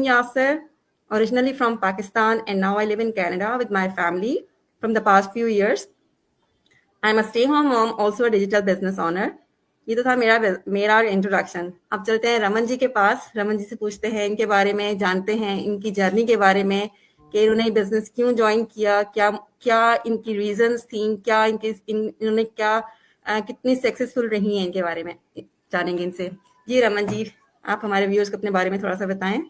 Yasser, originally from Pakistan, and now I live in Canada with my family from the past few years. I'm a stay-home mom, also a digital business owner. ये तो था मेरा introduction. अब चलते हैं रमन जी के पास। रमन जी से पूछते हैं इनके बारे में, जानते हैं इनकी जर्नी के बारे में कि इन्होंने बिजनेस क्यों ज्वाइन किया, क्या क्या इनकी रीजंस थी, क्या इन्होंने क्या कितनी सक्सेसफुल रही हैं, इनके बारे में जानेंगे इनसे। जी रमन जी, आप हमारे व्यूअर्स को अपने बारे में थोड़ा सा बताएं।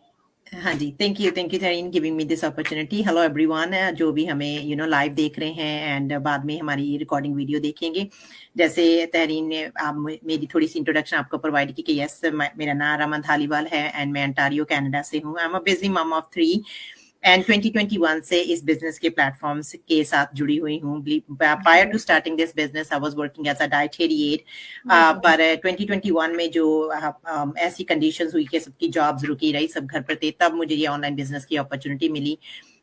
हाँ जी, थैंक यू तरीन giving me this opportunity. Hello everyone, जो भी हमें लाइव देख रहे हैं एंड बाद में हमारी रिकॉर्डिंग वीडियो देखेंगे। जैसे तहरीन ने मेरी थोड़ी सी इंट्रोडक्शन आपको प्रोवाइड की कि यस, मेरा नाम रमन धालीवाल है एंड मैं अंटारियो कनाडा से हूँ। आई एम अ बिजी मम ऑफ 3 एंड 2021 से इस बिजनेस के प्लेटफॉर्म्स के साथ जुड़ी हुई हूँ। Prior to starting this business I was working as a डाइटेरिएट, पर 2021 में जो ऐसी कंडीशंस हुई कि सबकी जॉब्स रुकी रही, सब घर पर थे, तब मुझे ये ऑनलाइन बिजनेस की अपॉर्चुनिटी मिली।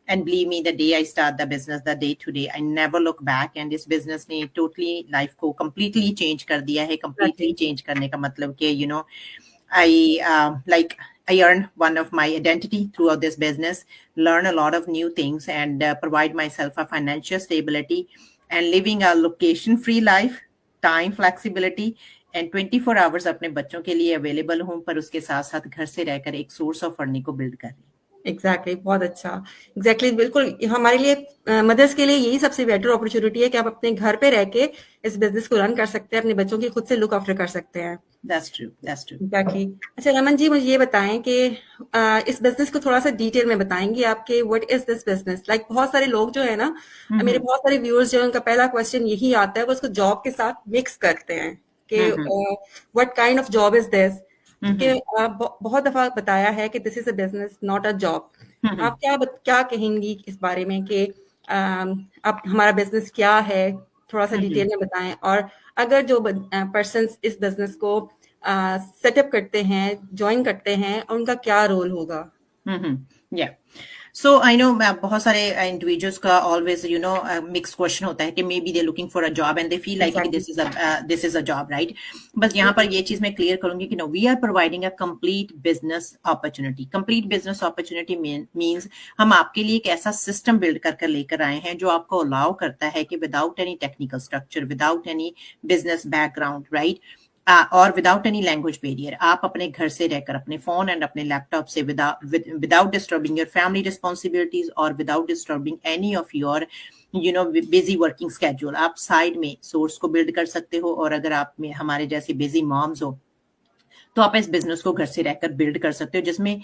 And believe me, the day I start the business, the day to day, I never look back. And इस business ने totally life को completely change कर दिया है। Completely change करने का मतलब कि I earn one of my identity throughout this business, learn a lot of new things, and provide myself a financial stability and living a location-free life, time flexibility, and 24 hours अपने बच्चों के लिए available हूँ, पर उसके साथ साथ घर से रहकर एक source of earning को build कर रही हूँ। एग्जैक्टली बहुत अच्छा। एग्जैक्टली बिल्कुल हमारे लिए मदर्स के लिए यही सबसे बेटर अपॉर्चुनिटी है कि आप अपने घर पे रह के इस बिजनेस को रन कर सकते हैं, अपने बच्चों की खुद से लुक आफ्टर कर सकते हैं। That's true. एग्जैक्टली। अच्छा रमन जी, मुझे ये बताएं कि इस बिजनेस को थोड़ा सा डिटेल में बताएंगे आपके what is this business like. बहुत सारे लोग जो है ना, मेरे बहुत सारे व्यूअर्स जो है, उनका पहला क्वेश्चन यही आता है, वो उसको जॉब के साथ मिक्स करते हैं कि what kind of job is this. कि बहुत दफा बताया है कि this is a business not a job. आप क्या कहेंगी इस बारे में कि आप हमारा बिजनेस क्या है, थोड़ा सा डिटेल में बताएं। और अगर जो पर्सन इस बिजनेस को सेटअप करते हैं, ज्वाइन करते हैं, उनका क्या रोल होगा। Yeah. So I know बहुत सारे individuals का always mixed question होता है कि maybe they're looking for a job and they feel like this is a job, right? बस यहाँ पर ये चीज मैं clear करूंगी कि we are providing a complete business opportunity. Complete business opportunity means हम आपके लिए एक ऐसा system build कर लेकर आए हैं जो आपको allow करता है कि without any technical structure, without any business background, right? और विदाउट एनी लैंग्वेज बैरियर आप अपने घर से रहकर अपने फोन एंड अपने लैपटॉप से without disturbing your family responsibilities और without disturbing any of your busy working schedule, आप साइड में सोर्स को बिल्ड कर सकते हो। और अगर आप में हमारे जैसे बिजी मॉम्स हो तो आप इस बिजनेस को घर से रहकर बिल्ड कर सकते हो, जिसमें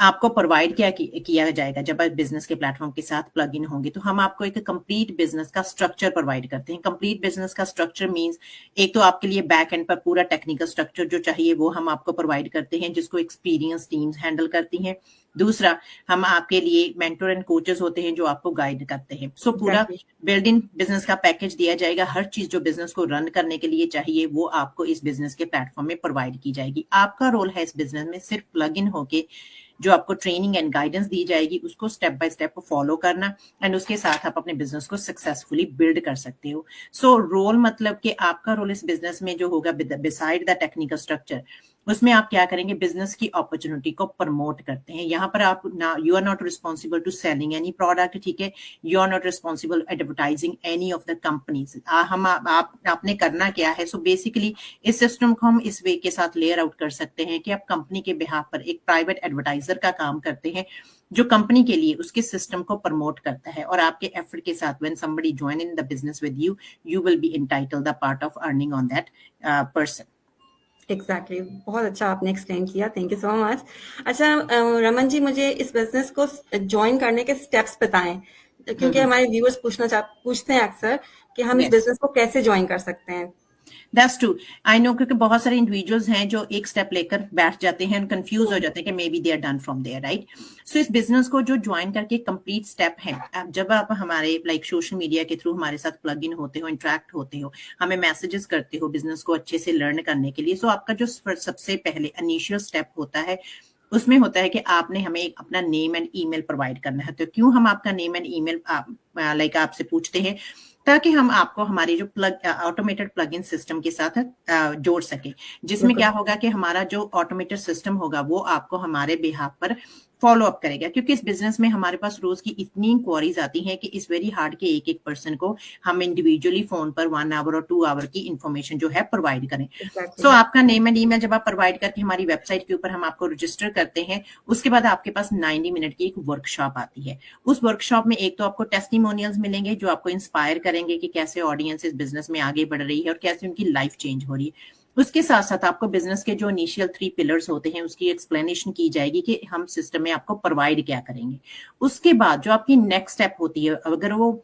आपको प्रोवाइड किया जाएगा। जब आप बिजनेस के प्लेटफॉर्म के साथ प्लग इन होंगे तो हम आपको एक कंप्लीट बिजनेस का स्ट्रक्चर प्रोवाइड करते हैं। कंप्लीट बिजनेस का स्ट्रक्चर मींस एक तो आपके लिए बैक एंड पर पूरा टेक्निकल स्ट्रक्चर जो चाहिए वो हम आपको प्रोवाइड करते हैं, जिसको एक्सपीरियंस टीम्स हैंडल करती हैं। दूसरा, हम आपके लिए मेंटर एंड कोचेस होते हैं जो आपको गाइड करते हैं। सो पूरा बिल्ड इन बिजनेस का पैकेज दिया जाएगा। हर चीज जो बिजनेस को रन करने के लिए चाहिए वो आपको इस बिजनेस के प्लेटफॉर्म में प्रोवाइड की जाएगी। आपका रोल है इस बिजनेस में सिर्फ प्लग इन होके जो आपको ट्रेनिंग एंड गाइडेंस दी जाएगी उसको स्टेप बाय स्टेप फॉलो करना, एंड उसके साथ आप अपने बिजनेस को सक्सेसफुली बिल्ड कर सकते हो। सो रोल मतलब कि आपका रोल इस बिजनेस में जो होगा बिसाइड द टेक्निकल स्ट्रक्चर, उसमें आप क्या करेंगे, बिजनेस की अपॉर्चुनिटी को प्रमोट करते हैं। यहाँ पर आप you are not responsible to selling any product, ठीक है, you are not responsible advertising any of the companies. आपने करना क्या है। सो बेसिकली इस सिस्टम को हम इस वे के साथ लेयर आउट कर सकते हैं कि आप कंपनी के बिहाफ पर एक प्राइवेट एडवर्टाइजर का काम करते हैं जो कंपनी के लिए उसके सिस्टम को प्रमोट करता है, और आपके एफर्ट के साथ when somebody join in the business with you, you will be entitled the part of earning on that person. Exactly बहुत अच्छा आपने एक्सप्लेन किया, थैंक यू सो मच। अच्छा रमन जी, मुझे इस बिजनेस को ज्वाइन करने के स्टेप्स बताएं, क्योंकि हमारे व्यूअर्स पूछते हैं अक्सर कि हम इस बिजनेस को कैसे ज्वाइन कर सकते हैं। That's true. I know, क्योंकि बहुत सारे इंडिविजुअल्स हैं जो एक स्टेप लेकर बैठ जाते हैं, कंफ्यूज हो जाते हैं कि maybe they are done from there, right. So इस बिजनेस को जो ज्वाइन करके कंप्लीट स्टेप है, जब आप हमारे लाइक सोशल मीडिया के थ्रू हमारे साथ प्लग इन होते हो, इंटरेक्ट होते हो, हमें मैसेजेस करते हो बिजनेस को अच्छे से लर्न करने के लिए, सो आपका जो सबसे पहले इनिशियल स्टेप होता है उसमें होता है कि आपने हमें अपना नेम एंड ईमेल प्रोवाइड करना है। तो क्यों हम आपका नेम एंड ईमेल लाइक आपसे पूछते हैं, ताकि हम आपको हमारी जो ऑटोमेटेड प्लग इन सिस्टम के साथ जोड़ सके, जिसमें क्या होगा कि हमारा जो ऑटोमेटेड सिस्टम होगा वो आपको हमारे बिहाफ पर फॉलो अप करेगा, क्योंकि इस बिजनेस में हमारे पास रोज की इतनी इंक्वायरीज आती हैं कि इस वेरी हार्ड के एक एक पर्सन को हम इंडिविजुअली फोन पर 1 आवर और 2 आवर की इंफॉर्मेशन जो है प्रोवाइड करें। सो आपका नेम एंड ईमेल जब आप प्रोवाइड करके हमारी वेबसाइट के ऊपर हम आपको रजिस्टर करते हैं, उसके बाद आपके पास 90 मिनट की एक वर्कशॉप आती है। उस वर्कशॉप में एक तो आपको टेस्टिमोनियल्स मिलेंगे जो आपको इंस्पायर करेंगे कि कैसे ऑडियंस इस बिजनेस में आगे बढ़ रही है और कैसे उनकी लाइफ चेंज हो रही है। उसके साथ साथ आपको बिजनेस के जो इनिशियल 3 पिलर्स होते हैं उसकी एक्सप्लेनेशन की जाएगी कि हम सिस्टम में आपको प्रोवाइड क्या करेंगे। उसके बाद जो आपकी नेक्स्ट स्टेप होती है, अगर वो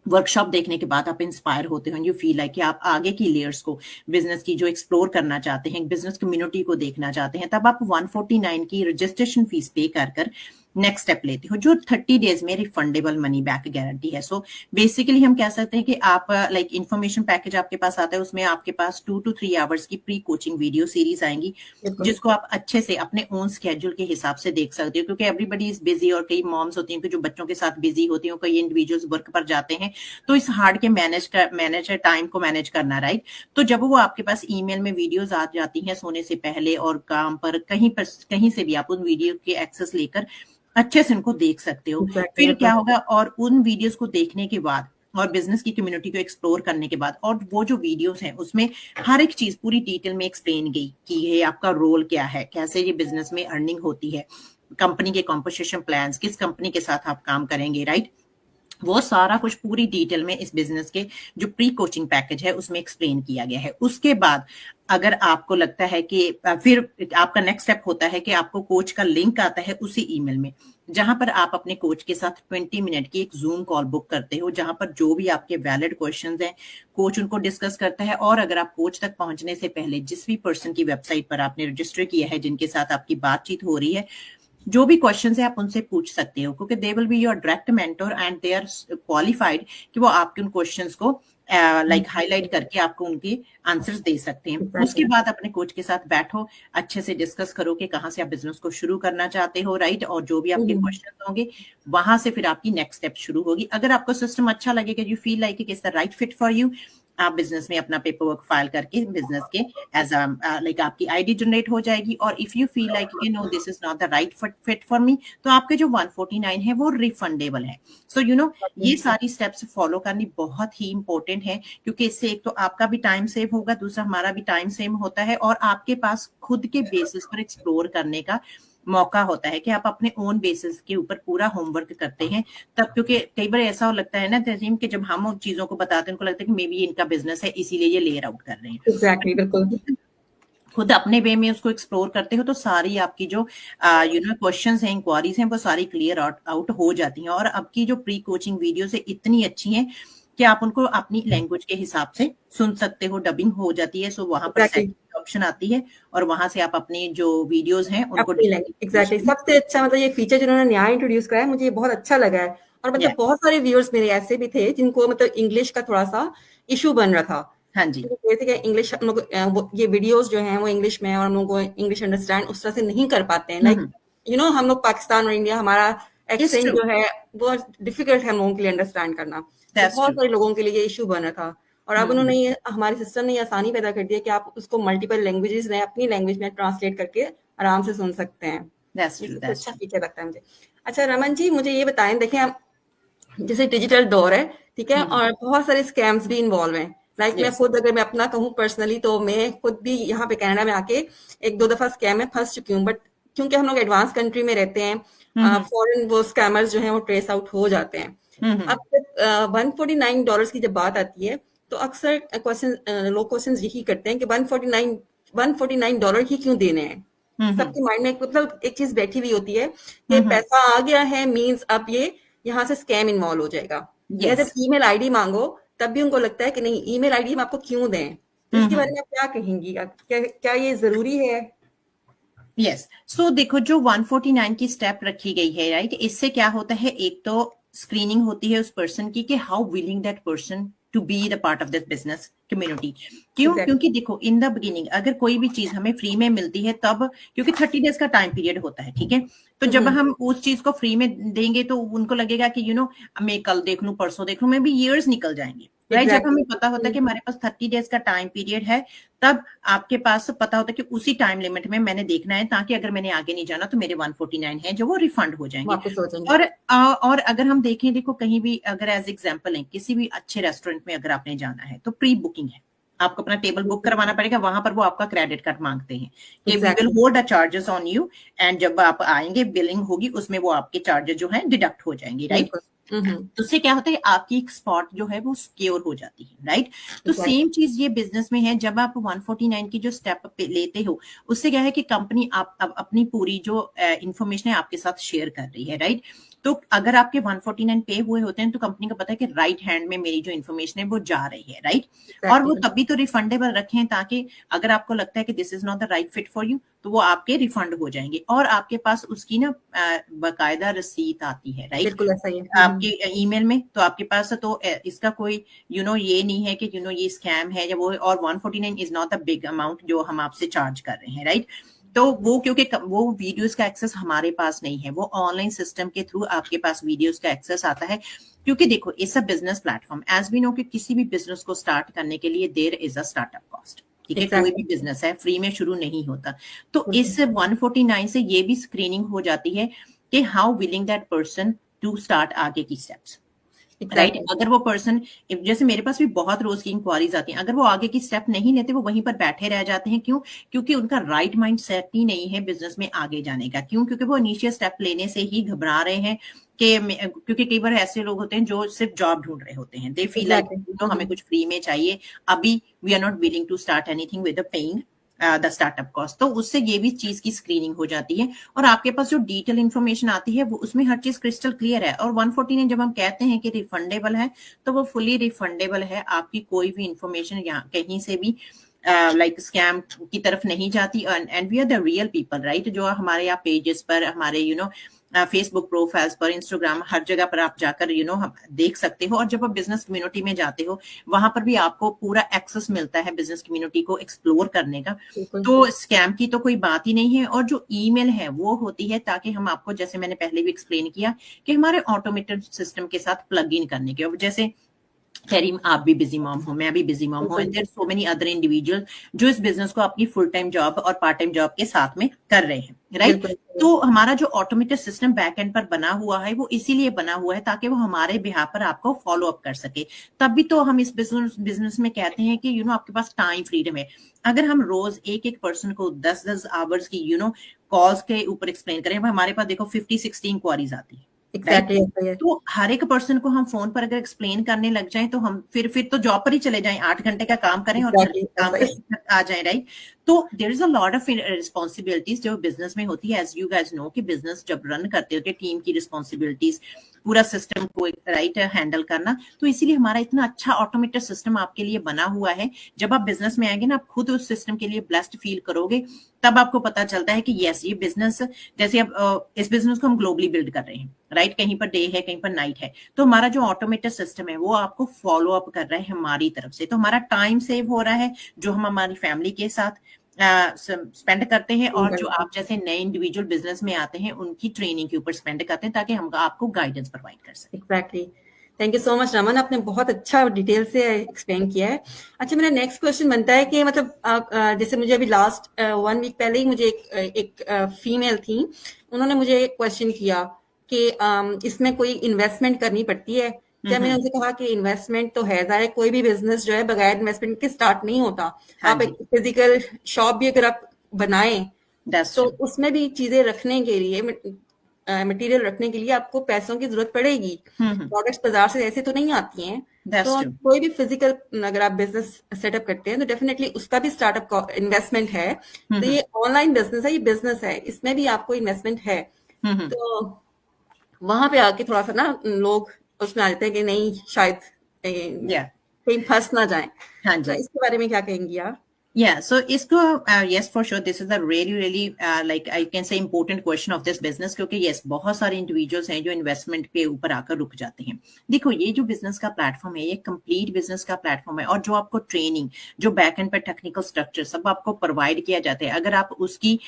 वर्कशॉप देखने के बाद आप इंस्पायर होते हो, यू फील लाइक कि आप आगे की लेयर्स को बिजनेस की जो एक्सप्लोर करना चाहते हैं, बिजनेस कम्युनिटी को देखना चाहते हैं, तब आप 149 की रजिस्ट्रेशन फीस पे कर नेक्स्ट स्टेप लेते हो, जो 30 डेज में रिफंडेबल मनी बैक गारंटी है। सो बेसिकली हम कह सकते हैं कि आप लाइक इंफॉर्मेशन पैकेज आपके पास आता है, उसमें आपके पास 2 to 3 आवर्स की प्री कोचिंग वीडियो सीरीज आएंगी जिसको आप अच्छे से अपने ओन स्केड्यूल के हिसाब से देख सकते हो, क्योंकि एवरीबडी इज बिजी और कई मॉम्स होती हैं जो बच्चों के साथ बिजी होती हैं, कई इंडिविजुअल्स वर्क पर जाते हैं, तो इस हार्ड के मैनेज टाइम को मैनेज करना, राइट। तो जब वो आपके पास ईमेल में वीडियोस आ जाती हैं सोने से पहले और काम पर कहीं से भी आप उन वीडियो के एक्सेस लेकर अच्छे से उनको देख सकते हो। फिर क्या होगा, और उन वीडियोस को देखने के बाद और बिजनेस की कम्युनिटी को एक्सप्लोर करने के बाद, और वो जो वीडियोस हैं उसमें हर एक चीज पूरी डिटेल में एक्सप्लेन गई कि है आपका रोल क्या है, कैसे ये बिजनेस में अर्निंग होती है, कंपनी के कॉम्पोजिशन प्लान्स, किस कंपनी के साथ आप काम करेंगे, राइट। वो सारा कुछ पूरी डिटेल में इस बिजनेस के जो प्री कोचिंग पैकेज है उसमें एक्सप्लेन किया गया है। उसके बाद अगर आपको लगता है कि फिर आपका नेक्स्ट स्टेप होता है कि आपको कोच का लिंक आता है उसी ईमेल में, जहां पर आप अपने कोच के साथ 20 मिनट की एक जूम कॉल बुक करते हो, जहां पर जो भी आपके वैलिड क्वेश्चंस हैं कोच उनको डिस्कस करता है। और अगर आप कोच तक पहुंचने से पहले जिस भी पर्सन की वेबसाइट पर आपने रजिस्टर किया है, जिनके साथ आपकी बातचीत हो रही है, जो भी क्वेश्चंस है आप उनसे पूछ सकते हो, क्योंकि they will be your direct mentor and they are qualified कि वो आपके उन क्वेश्चंस को लाइक हाईलाइट करके आपको उनके आंसर्स दे सकते हैं। उसके बाद अपने कोच के साथ बैठो, अच्छे से डिस्कस करो कि कहाँ से आप बिजनेस को शुरू करना चाहते हो, राइट। और जो भी आपके क्वेश्चंस होंगे वहां से फिर आपकी नेक्स्ट स्टेप शुरू होगी। अगर आपको सिस्टम अच्छा लगेगा, you feel like it's the right fit for you, आप बिजनेस में अपना पेपर वर्क फाइल करके बिजनेस के एज लाइक आपकी आईडी जनरेट हो जाएगी। और if you feel like you know this is not the right fit for me, तो आपके जो 149 है वो रिफंडेबल है। सो यू नो ये सारी स्टेप्स फॉलो करनी बहुत ही इंपॉर्टेंट है, क्योंकि इससे एक तो आपका भी टाइम सेव होगा, दूसरा हमारा भी टाइम सेव होता है, और आपके पास खुद के बेसिस पर एक्सप्लोर करने का मौका होता है कि आप अपने ओन बेसिस के ऊपर पूरा होमवर्क करते हैं तब। क्योंकि कई बार ऐसा लगता है ना तजीम कि जब हम उन चीजों को बताते हैं उनको लगता है कि मे बी ये इनका बिजनेस है इसीलिए ये लेयर आउट कर रहे हैं। एग्जैक्टली, बिल्कुल। खुद अपने वे में उसको एक्सप्लोर करते हो तो सारी आपकी जो यू नो क्वेश्चंस हैं, इंक्वायरीज हैं, वो सारी क्लियर आउट हो जाती हैं। और अब की जो प्री कोचिंग वीडियोस है इतनी अच्छी हैं कि आप उनको अपनी लैंग्वेज के हिसाब से सुन सकते हो, डबिंग हो जाती है। सो वहां पर सेकंड ऑप्शन आती है और वहां से आप अपनी जो वीडियोस हैं उनको एग्जैक्टली सबसे अच्छा मतलब ये फीचर जिन्होंने नया इंट्रोड्यूस करा है मुझे ये बहुत अच्छा लगा है। और मतलब बहुत सारे व्यूअर्स मेरे ऐसे भी थे जिनको मतलब इंग्लिश का थोड़ा सा इशू बन रहा था। हाँ जी, इंग्लिश ये वीडियोस जो हैं वो इंग्लिश में और हम लोग को इंग्लिश अंडरस्टैंड उस तरह से नहीं कर पाते हैं। लाइक यू नो हम लोग पाकिस्तान और इंडिया, हमारा एक्सेंट जो है वो डिफिकल्ट है हम लोगों के लिए अंडरस्टैंड करना। तो बहुत सारे लोगों के लिए ये इशू बन रहा था और अब उन्होंने ये हमारे सिस्टम ने आसानी पैदा कर दी है कि आप उसको मल्टीपल लैंग्वेजेस में अपनी लैंग्वेज में ट्रांसलेट करके आराम से सुन सकते हैं। अच्छा फीचर लगता है मुझे। अच्छा रमन जी मुझे ये बताएं, देखें जैसे डिजिटल दौर है, ठीक है, और बहुत सारे स्कैम्स भी इन्वॉल्व हैं। लाइक मैं खुद अगर मैं अपना कहूँ पर्सनली तो मैं खुद भी यहाँ पे कनाडा में आके 1-2 दफा स्कैम में फंस चुकी हूँ, बट क्योंकि हम लोग एडवांस कंट्री में रहते हैं फॉरेन वो स्कैमर्स जो हैं वो ट्रेस आउट हो जाते हैं। अब $149 की जब बात आती है तो अक्सर लोग क्वेश्चन यही करते हैं कि $149 ही क्यों देने हैं। सबके माइंड में मतलब एक चीज बैठी हुई होती है कि पैसा आ गया है मीन्स अब ये यहाँ से स्कैम इन्वॉल्व हो जाएगा। या जब ईमेल आईडी मांगो तब भी उनको लगता है कि नहीं ईमेल आईडी हम आपको क्यों दें। तो इसके बारे में आप क्या कहेंगी, क्या ये जरूरी है? यस, सो देखो जो 149 की स्टेप रखी गई है, राइट, इससे क्या होता है, एक तो स्क्रीनिंग होती है उस पर्सन की कि how willing that person to be the part of this business community. क्यों? क्योंकि देखो इन द बिगिनिंग अगर कोई भी चीज हमें फ्री में मिलती है तब, क्योंकि 30 डेज का टाइम पीरियड होता है, ठीक है, तो जब हम उस चीज को फ्री में देंगे तो उनको लगेगा कि यू नो मैं कल देख लूं, परसों देख लूं, मैं भी ईयर्स निकल जाएंगे। राइट। जब एग्जैक्टली। हमें पता होता है कि हमारे पास 30 डेज का टाइम पीरियड है, तब आपके पास पता होता है कि उसी टाइम लिमिट में मैंने देखना है, ताकि अगर मैंने आगे नहीं जाना तो मेरे 149 है जो वो रिफंड हो जाएंगे। वापस हो जाएंगे। और अगर हम देखें, देखो कहीं भी अगर एज एग्जांपल है, किसी भी अच्छे रेस्टोरेंट में अगर आपने जाना है तो प्री बुकिंग है, आपको अपना टेबल बुक करवाना पड़ेगा, वहां पर वो आपका क्रेडिट कार्ड मांगते हैं कि we will exactly. Hold a charges on you, and जब आप आएंगे बिलिंग होगी उसमें वो आपके चार्जेस जो है डिडक्ट हो जाएंगे, राइट। बिल्कुल। तो उससे क्या होता है, आपकी एक स्पॉट जो है वो सिक्योर हो जाती है, राइट। तो एग्जैक्टली। सेम चीज ये बिजनेस में है, जब आप 149 की जो स्टेप लेते हो, उससे क्या है कि कंपनी आप अपनी पूरी जो इंफॉर्मेशन है आपके साथ शेयर कर रही है, राइट। तो अगर आपके 149 पे हुए होते हैं तो कंपनी को पता है कि राइट हैंड में मेरी जो इन्फॉर्मेशन है वो जा रही है, राइट। और वो एग्जैक्टली। तभी तो रिफंडेबल रखे हैं, ताकि अगर आपको लगता है कि this is not the right fit for you, तो वो आपके रिफंड हो जाएंगे, और आपके पास उसकी ना बाकायदा रसीद आती है, राइट, बिल्कुल ऐसा ही है। आपके ईमेल में। तो आपके पास तो इसका कोई ये नहीं है कि ये स्कैम है या वो, और 149 is not a big amount जो हम आपसे चार्ज कर रहे हैं, राइट। तो वो क्योंकि वो वीडियोस का एक्सेस हमारे पास नहीं है, वो ऑनलाइन सिस्टम के थ्रू आपके पास वीडियोस का एक्सेस आता है, क्योंकि देखो it's a business platform, as we know कि किसी भी बिजनेस को स्टार्ट करने के लिए there is a startup cost, ठीक है। कोई भी एग्जैक्टली। बिजनेस है फ्री में शुरू नहीं होता। तो इस 149 से ये भी स्क्रीनिंग हो जाती है कि how willing that person to start आगे की स्टेप्स, राइट। एग्जैक्टली। अगर वो पर्सन, जैसे मेरे पास भी बहुत रोज की इंक्वायरीज आती हैं, अगर वो आगे की स्टेप नहीं लेते, वो वहीं पर बैठे रह जाते हैं, क्यों? क्योंकि उनका राइट माइंड सेट ही नहीं है बिजनेस में आगे जाने का। क्यों? क्योंकि वो इनिशियल स्टेप लेने से ही घबरा रहे हैं कि क्योंकि कई बार ऐसे लोग होते हैं जो सिर्फ जॉब ढूंढ रहे होते हैं, दे फील लाइक हमें कुछ फ्री में चाहिए, अभी we are not willing to start anything with paying the startup cost. तो उससे ये भी चीज की स्क्रीनिंग हो जाती है, और आपके पास जो डिटेल इन्फॉर्मेशन आती है वो उसमें हर चीज क्रिस्टल क्लियर है। और 149 जब हम कहते हैं कि रिफंडेबल है, तो वो फुली रिफंडेबल है, आपकी कोई भी इंफॉर्मेशन यहाँ कहीं से भी लाइक स्कैम की तरफ नहीं जाती। And we are the real people, right, जो हमारे यहाँ पेजेस पर, हमारे फेसबुक प्रोफाइल्स पर, इंस्टाग्राम, हर जगह पर आप जाकर हम देख सकते हो। और जब आप बिजनेस कम्युनिटी में जाते हो, वहां पर भी आपको पूरा एक्सेस मिलता है बिजनेस कम्युनिटी को एक्सप्लोर करने का। बिल्कुल। तो स्कैम की तो कोई बात ही नहीं है। और जो ईमेल है वो होती है ताकि हम आपको, जैसे मैंने पहले भी एक्सप्लेन किया, कि हमारे ऑटोमेटेड सिस्टम के साथ प्लग इन करने के, जैसे खैरी आप भी बिजी मॉम हो, मैं भी बिजी मॉम हूँ, and there so many other individual जो इस बिजनेस को अपनी फुल टाइम जॉब और पार्ट टाइम जॉब के साथ में कर रहे हैं, राइट। बिल्कुल। तो हमारा जो ऑटोमेटेड सिस्टम बैक एंड पर बना हुआ है वो इसीलिए बना हुआ है ताकि वो हमारे बिहाफ पर आपको फॉलो अप कर सके। तभी तो हम इस बिजनेस में कहते हैं कि आपके पास टाइम फ्रीडम है। अगर हम रोज एक एक पर्सन को 10-10 आवर्स की कॉल्स के ऊपर एक्सप्लेन करें, हमारे पास देखो 50-60 इंक्वायरीज आती है, राइट। एग्जैक्टली ऐसा ही है। तो हर एक पर्सन को हम फोन पर अगर एक्सप्लेन करने लग जाएं तो हम फिर तो जॉब पर ही चले जाएं, 8 घंटे का काम करें और घर एग्जैक्टली काम ऐसा ही। करके आ जाएं, राइट। तो there is a lot of responsibilities जो बिजनेस में होती है, एज यू गाइस नो कि बिजनेस जब रन करते हो टीम की रिस्पॉन्सिबिलिटीज, पूरा सिस्टम को राइट हैंडल करना। तो इसीलिए हमारा इतना अच्छा ऑटोमेटेड सिस्टम आपके लिए बना हुआ है। जब आप बिजनेस में आएंगे ना, आप खुद उस सिस्टम के लिए ब्लेस्ड फील करोगे, तब आपको पता चलता है कि यस, ये बिजनेस, जैसे अब इस बिजनेस को हम ग्लोबली बिल्ड कर रहे हैं, राइट। कहीं पर डे है, कहीं पर नाइट है, तो हमारा जो ऑटोमेटेड सिस्टम है वो आपको फॉलो अप कर रहा है हमारी तरफ से। तो हमारा टाइम सेव हो रहा है जो हम हमारी फैमिली के साथ स्पेंड करते हैं, और जो आप जैसे नए इंडिविजुअल बिजनेस में आते हैं उनकी ट्रेनिंग के ऊपर स्पेंड करते हैं, ताकि हम आपको गाइडेंस प्रोवाइड कर सकें। Exactly. Thank you so much Raman, आपने बहुत अच्छा डिटेल से एक्सप्लेन किया है। अच्छा, मेरा नेक्स्ट क्वेश्चन बनता है कि मतलब जैसे मुझे अभी लास्ट 1 वीक पहले ही मुझे एक फीमेल थी, उन्होंने मुझे क्वेश्चन किया कि इसमें कोई इन्वेस्टमेंट करनी पड़ती है क्या? मैंने उनसे कहा कि इन्वेस्टमेंट तो है, ज़ाहिर कोई भी बिजनेस जो है बगैर इन्वेस्टमेंट के स्टार्ट नहीं होता। हाँ आप जी, एक फिजिकल शॉप भी अगर आप बनाएं दैट्स तो ट्रू, उसमें भी चीजें रखने के लिए, मटेरियल रखने के लिए आपको पैसों की जरूरत पड़ेगी। प्रोडक्ट्स बाजार से ऐसे तो नहीं आती हैं। दैट्स तो ट्रू, कोई भी फिजिकल अगर आप बिजनेस सेटअप करते हैं तो डेफिनेटली उसका भी स्टार्टअप इन्वेस्टमेंट है। तो ये ऑनलाइन बिजनेस है, ये बिजनेस है, इसमें भी आपको इन्वेस्टमेंट है। तो वहां पे आके थोड़ा सा ना लोग उसमें आ जाते हैं कि नहीं, शायद या कहीं फंस ना जाए। हाँ तो जी। इसके बारे में क्या कहेंगी आप? Yeah, so इसको yes for sure this is a really like I can say important question of this business, क्योंकि yes बहुत सारे इंडिविजुअल्स हैं जो इन्वेस्टमेंट के ऊपर आकर रुक जाते हैं। देखो ये जो बिजनेस का प्लेटफॉर्म है, ये कंप्लीट बिजनेस का प्लेटफॉर्म है, और जो आपको ट्रेनिंग, जो बैक एंड पर टेक्निकल स्ट्रक्चर सब आपको प्रोवाइड किया जाता है, अगर आप उसकी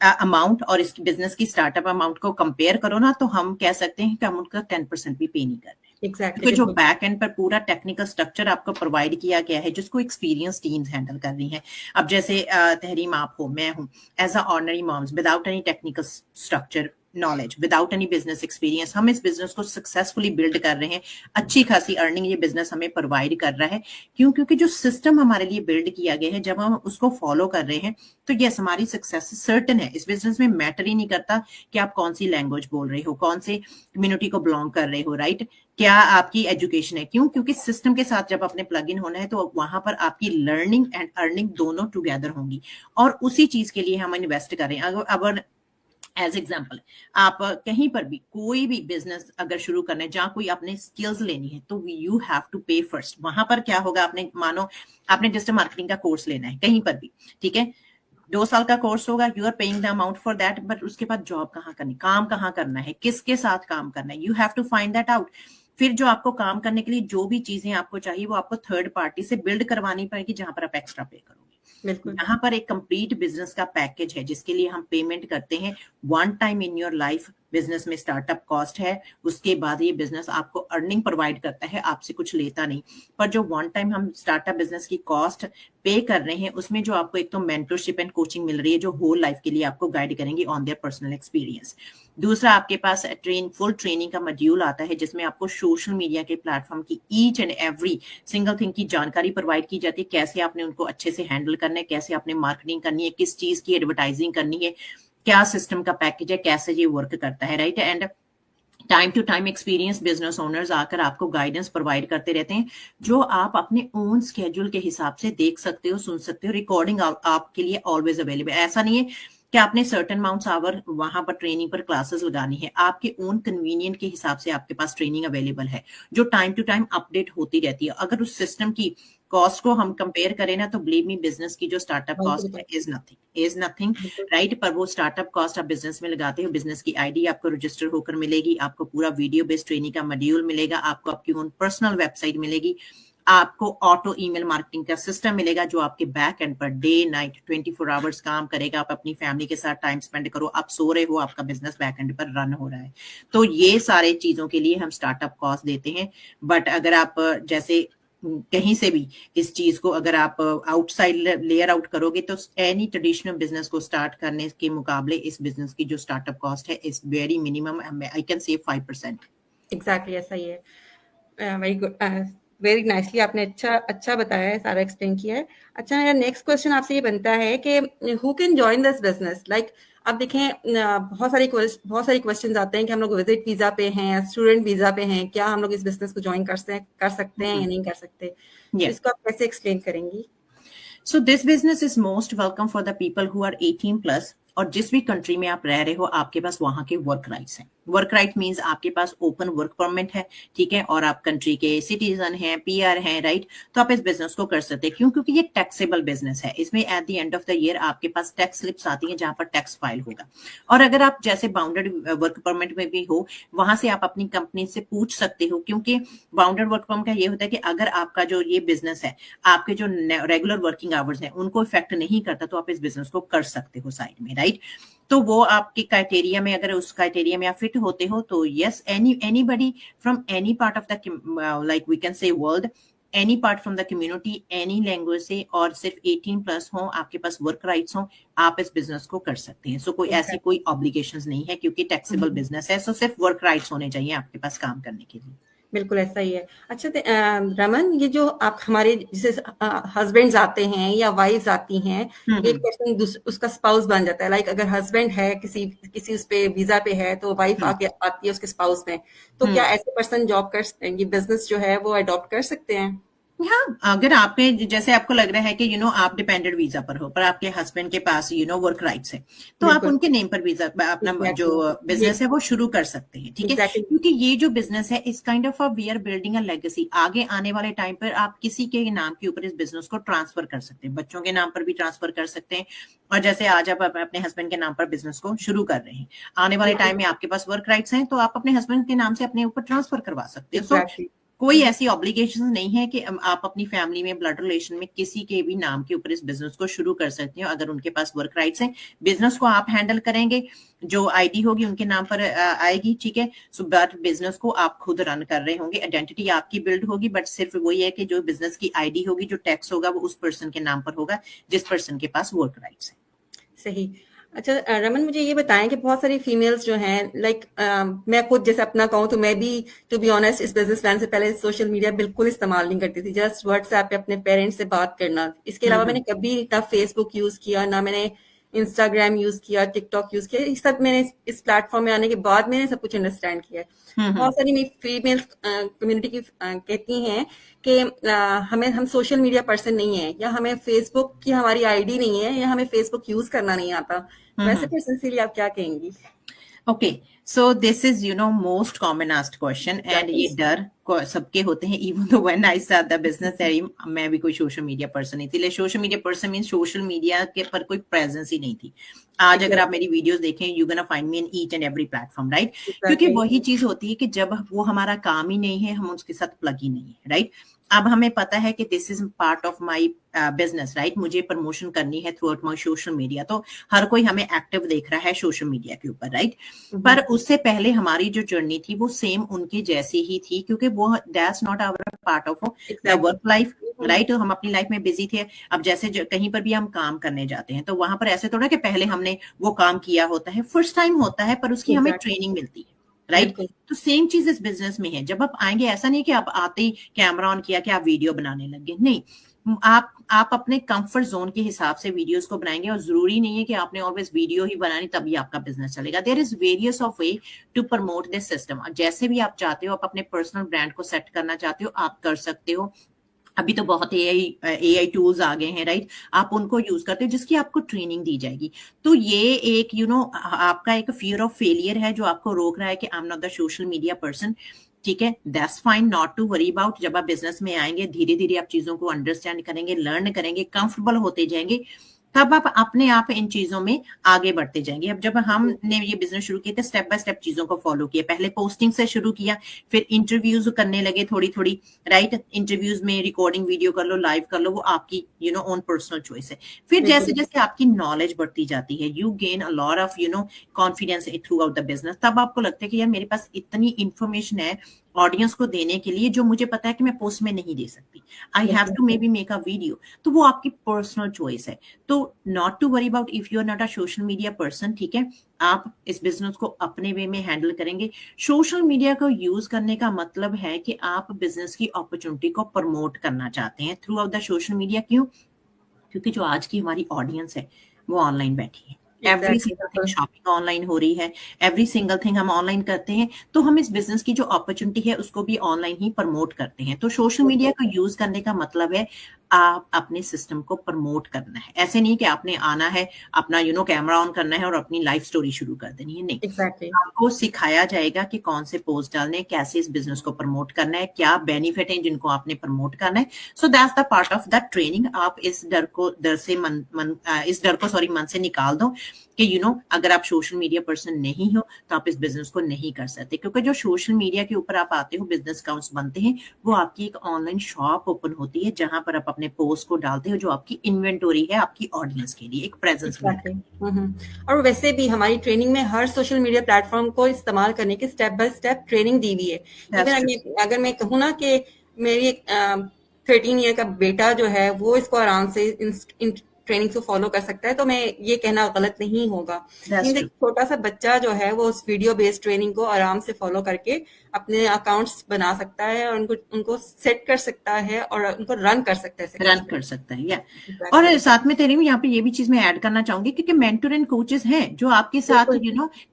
अमाउंट और इसकी बिजनेस की स्टार्टअप अमाउंट को कंपेयर करो ना, तो हम कह सकते हैं कि हम उनका 10% भी पे नहीं कर रहे। एग्जैक्टली, क्योंकि जो बिल्कुल। बैक एंड पर पूरा टेक्निकल स्ट्रक्चर आपको प्रोवाइड किया गया है, जिसको एक्सपीरियंस टीम्स हैंडल कर रही हैं। अब जैसे तहरीम आप हो, मैं हूं, as a ordinary moms without any technical structure knowledge, without any business experience, हम इस बिजनेस को सक्सेसफुली बिल्ड कर रहे हैं। अच्छी खासी अर्निंग ये बिजनेस हमें प्रोवाइड कर रहा है। क्यों? क्योंकि जो सिस्टम हमारे लिए बिल्ड किया गया है, जब हम उसको फॉलो कर रहे हैं, तो यस, हमारी सक्सेस सर्टन है। इस बिजनेस में मैटर ही नहीं करता कि आप कौन सी लैंग्वेज बोल रहे हो, कौन से कम्युनिटी को बिलोंग कर रहे हो, राइट? क्या आपकी एजुकेशन है। क्यों? क्योंकि सिस्टम के साथ जब आपने प्लग इन होना है, तो वहां पर आपकी लर्निंग एंड अर्निंग दोनों टुगेदर होंगी, और उसी चीज के लिए हम इन्वेस्ट कर रहे हैं। अगर एज एग्जाम्पल आप कहीं पर भी कोई भी बिजनेस अगर शुरू करना है, जहां कोई आपने स्किल्स लेनी है, तो यू हैव टू पे फर्स्ट। वहां पर क्या होगा, आपने मानो आपने डिजिटल मार्केटिंग का कोर्स लेना है कहीं पर भी, ठीक है, 2 साल का कोर्स होगा, you are paying the amount for that, but उसके बाद जॉब कहाँ करनी, काम कहाँ करना है, किसके साथ काम करना है, you have to find that out. फिर जो आपको काम करने के लिए जो भी चीजें आपको चाहिए, वो आपको थर्ड पार्टी से बिल्ड करवानी पड़ेगी, जहां पर आप एक्स्ट्रा पे करोगे। बिल्कुल। यहाँ पर एक कंप्लीट बिजनेस का पैकेज है, जिसके लिए हम पेमेंट करते हैं one time in your life. Business में स्टार्टअप कॉस्ट है, उसके बाद ये बिजनेस आपको अर्निंग प्रोवाइड करता है, आपसे कुछ लेता नहीं। पर जो वन टाइम हम स्टार्टअप बिजनेस की कॉस्ट पे कर रहे हैं, उसमें जो आपको एक तो मेंटरशिप एंड कोचिंग मिल रही है, जो होल लाइफ के लिए आपको गाइड करेंगे ऑन देयर पर्सनल एक्सपीरियंस। दूसरा, आपके पास फुल ट्रेनिंग का मॉड्यूल आता है, जिसमें आपको सोशल मीडिया के प्लेटफॉर्म की each and every single thing की जानकारी प्रोवाइड की जाती है। कैसे आपने उनको अच्छे से हैंडल करना है, कैसे आपने मार्केटिंग करनी है, किस चीज की एडवर्टाइजिंग करनी है, क्या सिस्टम का पैकेज है, कैसे ये वर्क करता है, right? And time to time experience business owners आकर आपको गाइडेंस प्रोवाइड करते रहते हैं, जो आप अपने ओन स्केड्यूल के हिसाब से देख सकते हो, सुन सकते हो। रिकॉर्डिंग आपके लिए ऑलवेज अवेलेबल। ऐसा नहीं है कि आपने सर्टन अमाउंट्स आवर वहां पर ट्रेनिंग पर क्लासेस लगानी है, आपके ओन कन्वीनियंट के हिसाब से आपके पास ट्रेनिंग अवेलेबल है, जो टाइम टू टाइम अपडेट होती रहती है। अगर उस सिस्टम की कॉस्ट को हम कंपेयर करें ना, तो बिलीव मी, बिजनेस की जो स्टार्टअप बहुत कॉस्ट है बिल्कुल। इज नथिंग, बिल्कुल। राइट? पर वो स्टार्टअप कॉस्ट आप बिजनेस में लगाते हो, बिजनेस की आईडी आपको रजिस्टर होकर मिलेगी, आपको पूरा वीडियो बेस्ड ट्रेनिंग का मॉड्यूल मिलेगा, आपको आपकी ओन पर्सनल वेबसाइट मिलेगी, आपको ऑटो ईमेल मार्केटिंग का सिस्टम मिलेगा, जो आपके back and per day night 24 hours काम करेगा। आप अपनी फैमिली के साथ टाइम स्पेंड करो, आप सो रहे हो, आपका बिजनेस बैक एंड पर रन हो रहा है। तो ये सारे चीजों के लिए हम स्टार्टअप कॉस्ट देते हैं। बट अगर आप जैसे कहीं से भी इस चीज को अगर आप आउटसाइड लेयर आउट करोगे, तो एनी ट्रेडिशनल बिजनेस को स्टार्ट करने के मुकाबले इस बिजनेस की जो स्टार्टअप कॉस्ट है is very minimum, I can say 5%। Exactly, ऐसा ही है। वेरी गुड, वेरी नाइसली आपने अच्छा अच्छा बताया है, सारा एक्सप्लेन किया है। अच्छा, मेरा नेक्स्ट क्वेश्चन आपसे ये बनता है कि who can join this business? Like अब देखें, बहुत सारी क्वेश्चंस आते हैं कि हम लोग विजिट वीजा पे हैं, स्टूडेंट वीजा पे हैं, क्या हम लोग इस बिजनेस को ज्वाइन कर सकते हैं या नहीं कर सकते? तो Yeah. इसको आप कैसे एक्सप्लेन करेंगी? So this business is most welcome for the people who are 18 plus, और जिस भी कंट्री में आप रह रहे हो, आपके पास वहां के वर्क राइट्स हैं। वर्क राइट मींस आपके पास ओपन वर्क परमिट है, ठीक है, और आप कंट्री के सिटीजन हैं, पीआर हैं, राइट? तो आप इस बिजनेस को कर सकते हैं। क्यों? क्योंकि ये टैक्सेबल बिजनेस है। इसमें at the end of the year आपके पास टैक्स स्लिप्स आती हैं, जहां पर टैक्स फाइल होगा। और अगर आप जैसे बाउंडेड वर्क परमिट में भी हो, वहां से आप अपनी कंपनी से पूछ सकते हो, क्योंकि बाउंडेड वर्क परमिट का ये होता है कि अगर आपका जो ये बिजनेस है, आपके जो रेगुलर वर्किंग आवर्स हैं, उनको इफेक्ट नहीं करता, तो आप इस बिजनेस को कर सकते हो साइड में, राइट? तो वो आपके क्राइटेरिया में, अगर उस क्राइटेरिया में आप फिट होते हो, तो yes, anybody from any part of the like we can say world, any part from the community, any language से, और सिर्फ 18 प्लस हो, आपके पास वर्क राइट्स हो, आप इस बिजनेस को कर सकते हैं। सो कोई ऐसी कोई ऑब्लिगेशंस नहीं है, क्योंकि टैक्सेबल बिजनेस है। सो सिर्फ वर्क राइट्स होने चाहिए आपके पास काम करने के लिए। बिल्कुल ऐसा ही है। अच्छा, रमन, ये जो आप हमारे जैसे हस्बैंड्स आते हैं या वाइफ्स आती हैं, एक पर्सन उसका स्पाउस बन जाता है। लाइक अगर हस्बैंड है किसी किसी उस पे वीजा पे है, तो वाइफ आके आती है उसके स्पाउस में, तो क्या ऐसे पर्सन जॉब कर, ये बिजनेस जो है वो अडॉप्ट कर सकते हैं? हाँ, अगर आपके जैसे आपको लग रहा है कि आप डिपेंडेंट वीजा पर हो, पर आपके हस्बैंड के पास वर्क राइट्स है, तो आप बिल्कुल। उनके नेम पर वीजा अपना जो एग्जैक्टली, ये बिजनेस है वो शुरू कर सकते हैं, ठीक है? एग्जैक्टली। क्योंकि ये जो बिजनेस है इस kind of we are building a legacy. आगे आने वाले टाइम पर आप किसी के नाम के ऊपर इस बिजनेस को ट्रांसफर कर सकते हैं, बच्चों के नाम पर भी ट्रांसफर कर सकते हैं। और जैसे आज आप अपने हस्बैंड के नाम पर बिजनेस को शुरू कर रहे हैं, आने वाले टाइम में आपके पास वर्क राइट्स हैं, तो आप अपने हस्बैंड के नाम से अपने ऊपर ट्रांसफर करवा सकते हो। So exactly. कोई ऐसी ऑब्लिगेशन नहीं है कि आप अपनी फैमिली में ब्लड रिलेशन में किसी के भी नाम के ऊपर इस बिजनेस को शुरू कर सकते हो अगर उनके पास वर्क राइट्स हैं। बिजनेस को आप हैंडल करेंगे, जो आईडी होगी उनके नाम पर आएगी, ठीक है। सो बट बिजनेस को आप खुद रन कर रहे होंगे, आइडेंटिटी आपकी बिल्ड होगी, बट सिर्फ वही है कि जो बिजनेस की आईडी होगी, जो टैक्स होगा वो उस पर्सन के नाम पर होगा जिस पर्सन के पास वर्क राइट्स है। सही। अच्छा रमन, मुझे ये बताएं कि बहुत सारी फीमेल्स जो हैं, लाइक मैं खुद जैसे अपना कहूँ तो मैं भी, टू बी ऑनेस्ट, इस बिजनेस प्लान से पहले सोशल मीडिया बिल्कुल इस्तेमाल नहीं करती थी। जस्ट व्हाट्सएप पे अपने पेरेंट्स से बात करना, इसके अलावा मैंने कभी ना फेसबुक यूज किया, ना मैंने इंस्टाग्राम यूज किया, टिकटॉक यूज किया। ये सब मैंने इस प्लेटफॉर्म में आने के बाद मैंने सब कुछ अंडरस्टैंड किया है। बहुत सारी मेरी फीमेल कम्युनिटी की कहती हैं कि हम सोशल मीडिया पर्सन नहीं है, या हमें फेसबुक की हमारी आईडी नहीं है, या हमें फेसबुक यूज करना नहीं आता। वैसे पर्सन के लिए आप क्या कहेंगी? Okay, so this is most common asked question, and ये डर सबके होते हैं। Even though when I start the business, मैं भी कोई सोशल मीडिया पर्सन नहीं थी। Social media person mean social media के पर कोई प्रेजेंस ही नहीं थी। आज अगर आप मेरी वीडियोस देखें, you gonna find me in each and every platform, right? क्योंकि वही चीज होती है कि जब वो हमारा काम ही नहीं है, हम उसके साथ प्लग ही नहीं है, राइट? अब हमें पता है कि this is part of my business, right? मुझे प्रमोशन करनी है through out my social media, तो हर कोई हमें एक्टिव देख रहा है सोशल मीडिया के ऊपर, राइट? पर उससे पहले हमारी जो जर्नी थी वो सेम उनके जैसी ही थी, क्योंकि वो that's not our part of the work life, right? हम अपनी लाइफ में बिजी थे। अब जैसे कहीं पर भी हम काम करने जाते हैं तो वहां पर ऐसे थोड़ा कि पहले हमने वो काम किया होता है, फर्स्ट टाइम होता है, पर उसकी हमें ट्रेनिंग मिलती है, राइट? तो सेम चीज इस बिजनेस में है। जब आप आएंगे, ऐसा नहीं कि आप आते ही कैमरा ऑन किया कि आप वीडियो बनाने लगे, नहीं। आप अपने कंफर्ट जोन के हिसाब से वीडियोस को बनाएंगे, और जरूरी नहीं है कि आपने ऑलवेज वीडियो ही बनानी तभी आपका बिजनेस चलेगा। There is various of way to promote this system. जैसे भी आप चाहते हो, आप अपने पर्सनल ब्रांड को सेट करना चाहते हो, आप कर सकते हो। अभी तो बहुत एआई टूल्स आ गए हैं, राइट? आप उनको यूज करते हो, जिसकी आपको ट्रेनिंग दी जाएगी। तो ये एक आपका एक फियर ऑफ फेलियर है जो आपको रोक रहा है कि I am not the social media person, ठीक है? That's fine, not to worry about. जब आप बिजनेस में आएंगे, धीरे धीरे आप चीजों को अंडरस्टैंड करेंगे, लर्न करेंगे, कंफर्टेबल होते जाएंगे, तब आप अपने आप इन चीजों में आगे बढ़ते जाएंगे। अब जब हमने ये बिजनेस शुरू किया, स्टेप बाय स्टेप चीजों को फॉलो किया। पहले पोस्टिंग से शुरू किया, फिर इंटरव्यूज करने लगे थोड़ी थोड़ी, राइट? इंटरव्यूज में रिकॉर्डिंग वीडियो कर लो, लाइव कर लो, वो आपकी ओन पर्सनल चॉइस है। फिर जैसे जैसे आपकी नॉलेज बढ़ती जाती है, you gain a lot of confidence through out the business. तब आपको लगता है कि यार मेरे पास इतनी इंफॉर्मेशन है ऑडियंस को देने के लिए, जो मुझे पता है कि मैं पोस्ट में नहीं दे सकती, I have to maybe make a video. तो वो आपकी पर्सनल चॉइस है। तो not to worry about if you are not a social media person, ठीक है? आप इस बिजनेस को अपने वे में हैंडल करेंगे। सोशल मीडिया को यूज करने का मतलब है कि आप बिजनेस की अपॉर्चुनिटी को प्रमोट करना चाहते हैं through out the social media. क्यों? क्योंकि जो आज की हमारी ऑडियंस है वो ऑनलाइन बैठी है। Every single thing shopping online हो रही है, एवरी सिंगल थिंग हम ऑनलाइन करते हैं। तो हम इस बिजनेस की जो अपॉर्चुनिटी है उसको भी ऑनलाइन ही प्रमोट करते हैं। तो सोशल मीडिया को यूज करने का मतलब है आप अपने सिस्टम को प्रमोट करना है। ऐसे नहीं कि आपने आना है, अपना कैमरा ऑन करना है और अपनी लाइफ स्टोरी शुरू कर देनी है, नहीं। आपको सिखाया जाएगा कि कौन से पोस्ट डालने, कैसे इस बिजनेस को प्रमोट करना है, क्या बेनिफिट है जिनको आपने प्रमोट करना है। So that's the part of the training. आप इस डर को मन से निकाल दो कि अगर आप सोशल मीडिया पर्सन नहीं हो तो आप इस बिजनेस को नहीं कर सकते। क्योंकि जो सोशल मीडिया के ऊपर आप आते हो, बिजनेस अकाउंट्स बनते हैं, वो आपकी एक ऑनलाइन शॉप ओपन होती है जहां पर आप अपने पोस्ट को डालते हो, जो आपकी इन्वेंटोरी है आपकी ऑडियंस के लिए, एक प्रेजेंस। और वैसे भी हमारी ट्रेनिंग में हर सोशल मीडिया प्लेटफॉर्म को इस्तेमाल करने की स्टेप बाय स्टेप ट्रेनिंग दी हुई है। इवन अगर मैं कहूँ ना कि मेरी 13 ईयर का बेटा जो है वो इसको आराम से ट्रेनिंग को फॉलो कर सकता है, तो मैं ये कहना गलत नहीं होगा। एक छोटा सा बच्चा जो है वो उस वीडियो बेस्ड ट्रेनिंग को आराम से फॉलो करके अपने अकाउंट्स बना सकता है, और उनको सेट कर सकता है और उनको रन कर सकता है या और साथ में तेरी यहाँ पे ये भी चीज मैं ऐड करना चाहूंगी, क्योंकि मेंटर एंड कोचेस हैं जो आपके साथ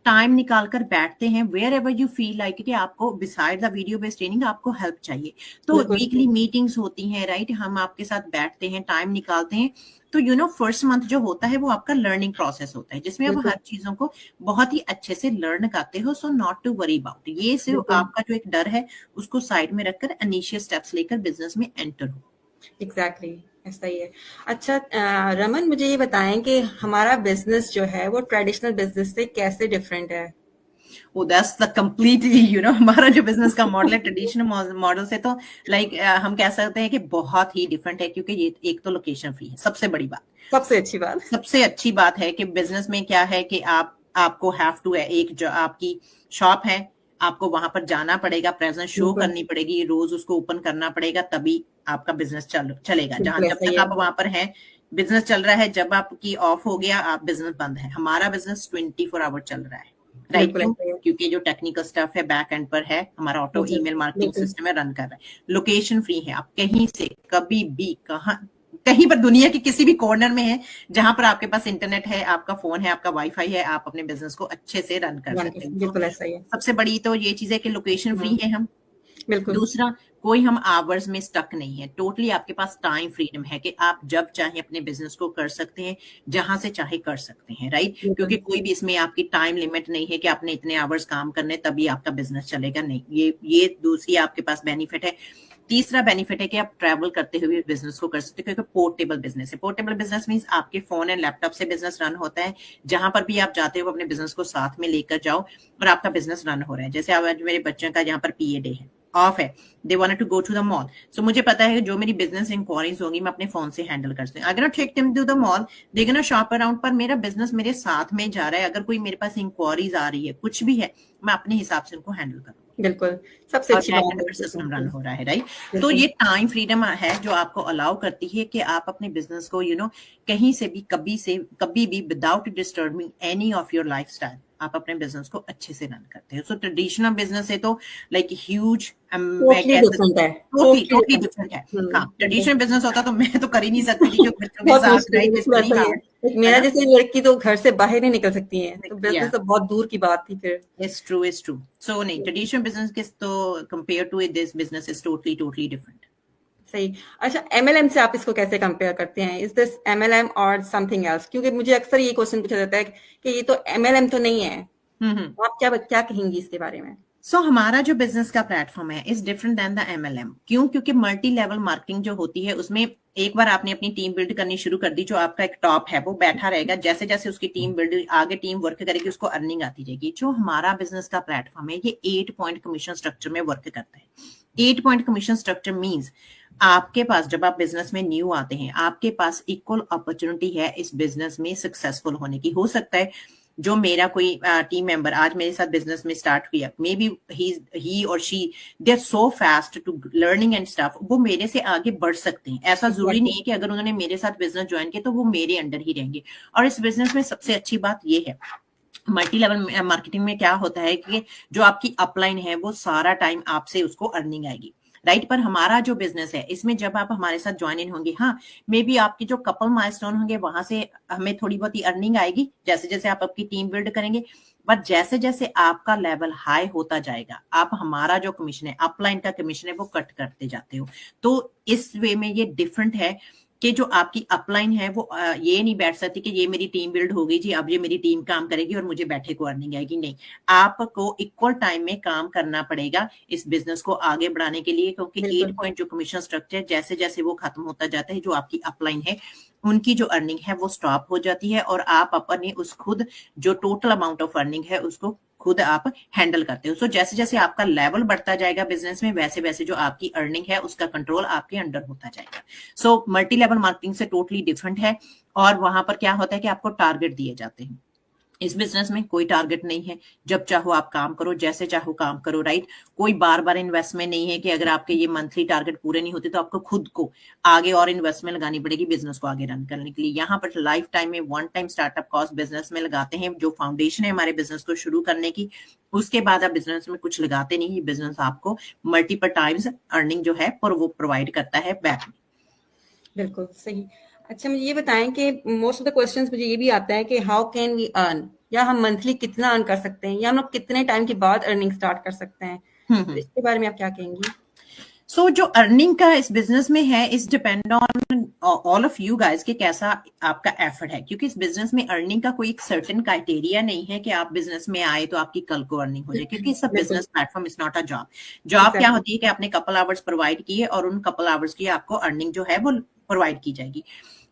टाइम निकाल कर बैठते हैं, wherever you feel like कि आपको beside the video based training आपको हेल्प चाहिए, तो वीकली मीटिंग्स होती हैं, राइट? हम आपके साथ बैठते हैं, टाइम निकालते हैं। तो फर्स्ट मंथ जो होता है वो आपका लर्निंग प्रोसेस होता है, जिसमें आप हर चीजों को बहुत ही अच्छे से लर्न करते हो। So not to worry about ये, सिर्फ आपका जो एक डर है उसको साइड में रखकर इनिशियल स्टेप्स लेकर बिजनेस में एंटर हो। एग्जैक्टली ऐसा ही है। अच्छा रमन, मुझे ये बताएं कि हमारा बिजनेस जो है वो ट्रेडिशनल बिजनेस से कैसे डिफरेंट है? वो दैट्स द कंप्लीटली हमारा जो बिजनेस का मॉडल है ट्रेडिशनल मॉडल से तो हम कह सकते हैं कि बहुत ही डिफरेंट है, क्योंकि ये एक तो लोकेशन फ्री है, सबसे बड़ी बात। सबसे अच्छी बात। सबसे अच्छी बात है कि बिजनेस में क्या है कि आपको हैव टू है, एक जो आपकी शॉप है आपको वहां पर जाना पड़ेगा, प्रेजेंस शो करनी पड़ेगी, रोज उसको ओपन करना पड़ेगा, तभी आपका बिजनेस चलेगा। जब तक आप वहां पर हैं बिजनेस चल रहा है, जब आपकी ऑफ हो गया आप बिजनेस बंद है। हमारा बिजनेस 24 आवर चल रहा है, राइट? क्योंकि जो टेक्निकल स्टफ है बैक एंड पर है, हमारा ऑटो ईमेल मार्केटिंग सिस्टम है, रन कर रहा है। लोकेशन फ्री है, आप कहीं से कभी भी कहीं पर दुनिया के किसी भी कॉर्नर में है जहां पर आपके पास इंटरनेट है, आपका फोन है, आपका वाईफाई है, आप अपने बिजनेस को अच्छे से रन कर सकते हैं। बिल्कुल ऐसा ही है। सबसे बड़ी तो ये चीज है कि लोकेशन फ्री है हम। बिल्कुल। दूसरा, कोई हम आवर्स में स्टक नहीं है, टोटली आपके पास टाइम फ्रीडम है कि आप जब चाहे अपने बिजनेस को कर सकते हैं, जहां से चाहे कर सकते हैं, राइट? क्योंकि कोई भी इसमें आपकी टाइम लिमिट नहीं है कि आपने इतने आवर्स काम करने तभी आपका बिजनेस चलेगा, नहीं। ये दूसरी आपके पास बेनिफिट है। तीसरा बेनिफिट है कि आप ट्रैवल करते हुए बिजनेस को कर सकते हो, क्योंकि पोर्टेबल बिजनेस है। पोर्टेबल बिजनेस मींस आपके फोन एंड लैपटॉप से बिजनेस रन होता है, जहां पर भी आप जाते हो अपने बिजनेस को साथ में लेकर जाओ और आपका बिजनेस रन हो रहा है। जैसे आज मेरे बच्चों का यहाँ पर पीए डे है, ऑफ है, they wanted to go to the mall, so मुझे पता है कि जो मेरी बिजनेस इंक्वायरीज होंगी मैं अपने फोन से हैंडल कर सकती हूँ। अगर take them to the mall, they gonna shop around, पर मेरा बिजनेस मेरे साथ में जा रहा है। अगर कोई मेरे पास इंक्वायरीज आ रही है, कुछ भी है, मैं अपने हिसाब से उनको हैंडल करूँ। बिल्कुल, सबसे अच्छी बात है। सिस्टम रन हो रहा है, राइट? तो ये टाइम फ्रीडम है जो आपको अलाउ करती है कि आप अपने बिजनेस को कहीं से भी कभी भी without disturbing any of your lifestyle आप अपने बिजनेस को अच्छे से रन करते हो। सो ट्रेडिशनल बिजनेस है तो लाइक ह्यूज टोटली डिफरेंट है। टोटली डिफरेंट है। हाँ, ट्रेडिशनल बिजनेस होता तो मैं तो कर ही नहीं सकती थी, क्योंकि बच्चों के साथ मेरा जैसे लड़की तो घर से बाहर नहीं निकल सकती है, तो बिजनेस तो बहुत दूर की बात थी फिर। It's true. So नहीं, ट्रेडिशनल बिजनेस के तो compare to this business is totally different. सही। अच्छा, MLM से आप इसको कैसे कंपेयर करते हैं? इज दिस MLM और समथिंग एल्स? क्योंकि मुझे अक्सर ये क्वेश्चन पूछा जाता है कि ये तो MLM तो नहीं है। आप क्या कहेंगी इसके बारे में? सो हमारा जो बिजनेस का प्लेटफॉर्म है is different than the MLM। क्यों? क्योंकि मल्टी लेवल मार्केटिंग जो होती है उसमें एक बार आपने अपनी टीम बिल्ड करनी शुरू कर दी, जो आपका एक टॉप है वो बैठा रहेगा, जैसे जैसे उसकी टीम बिल्ड आगे टीम वर्क करेगी उसको अर्निंग आती जाएगी। जो हमारा बिजनेस का प्लेटफॉर्म है ये 8 पॉइंट कमीशन स्ट्रक्चर में वर्क करता है। 8 पॉइंट कमीशन स्ट्रक्चर मींस आपके पास जब आप बिजनेस में न्यू आते हैं, आपके पास इक्वल अपॉर्चुनिटी है इस बिजनेस में सक्सेसफुल होने की। हो सकता है जो मेरा कोई टीम मेंबर आज मेरे साथ बिजनेस में स्टार्ट किया, मे बी ही और she they are so fast to learning and stuff, वो मेरे से आगे बढ़ सकते हैं। ऐसा जरूरी नहीं है कि अगर उन्होंने मेरे साथ बिजनेस ज्वाइन किया तो वो मेरे अंडर ही रहेंगे। और इस बिजनेस में सबसे अच्छी बात ये है, मल्टी लेवल मार्केटिंग में क्या होता है कि जो आपकी अपलाइन है वो सारा टाइम आपसे उसको अर्निंग आएगी, राइट? पर हमारा जो बिजनेस है इसमें जब आप हमारे साथ ज्वाइन इन होंगे, हाँ मे बी आपके जो कपल माइलस्टोन होंगे वहां से हमें थोड़ी बहुत ही अर्निंग आएगी जैसे जैसे आप आपकी टीम बिल्ड करेंगे। बट जैसे जैसे आपका लेवल हाई होता जाएगा, आप हमारा जो कमीशन है, अपलाइन का कमीशन है, वो कट करते जाते हो। तो इस वे में ये डिफरेंट है कि जो आपकी अपलाइन है वो ये नहीं बैठ सकती कि ये मेरी टीम बिल्ड हो गई जी, अब ये मेरी टीम काम करेगी और मुझे बैठे को अर्निंग आएगी। नहीं, आपको इक्वल टाइम में काम करना पड़ेगा इस बिजनेस को आगे बढ़ाने के लिए, क्योंकि 8 पॉइंट जो कमीशन स्ट्रक्चर जैसे जैसे वो खत्म होता जाता है, जो आपकी अपलाइन है उनकी जो अर्निंग है वो स्टॉप हो जाती है और आप अपने उस खुद जो टोटल अमाउंट ऑफ अर्निंग है उसको खुद आप हैंडल करते हो। सो जैसे जैसे आपका लेवल बढ़ता जाएगा बिजनेस में, वैसे वैसे जो आपकी अर्निंग है उसका कंट्रोल आपके अंडर होता जाएगा। सो मल्टी लेवल मार्केटिंग से टोटली डिफरेंट है। और वहां पर क्या होता है कि आपको टारगेट दिए जाते हैं। इस बिजनेस में कोई टारगेट नहीं है, जब चाहो आप काम करो, जैसे चाहो काम करो, राइट? कोई बार बार इन्वेस्टमेंट नहीं है कि अगर आपके ये मंथली टारगेट पूरे नहीं होते तो आपको खुद को आगे और इन्वेस्टमेंट लगानी पड़ेगी बिजनेस को आगे रन करने के लिए। यहाँ पर लाइफ टाइम में one time startup cost business में लगाते हैं, जो फाउंडेशन है हमारे बिजनेस को शुरू करने की। उसके बाद आप बिजनेस में कुछ लगाते नहीं, बिजनेस आपको मल्टीपल टाइम्स अर्निंग जो है पर वो प्रोवाइड करता है बैक में। बिल्कुल सही। अच्छा, मुझे ये बताएं कि मोस्ट ऑफ द क्वेश्चंस मुझे ये भी आता है कि हाउ कैन वी अर्न, या हम मंथली कितना अर्न कर सकते हैं, या हम लोग कितने टाइम के बाद अर्निंग स्टार्ट कर सकते हैं? तो इसके बारे में आप क्या कहेंगी? सो जो अर्निंग का इस बिजनेस में है इस depend on all of you guys कि कैसा आपका एफर्ट है, क्योंकि इस बिजनेस में अर्निंग का कोई एक सर्टेन क्राइटेरिया नहीं है कि आप बिजनेस में आए तो आपकी कल को अर्निंग हो जाए, क्योंकि it's a business platform, is not a job. Job क्या होती है कि आपने कपल आवर्स प्रोवाइड किए और उन कपल आवर्स की आपको अर्निंग जो है वो प्रोवाइड की जाएगी।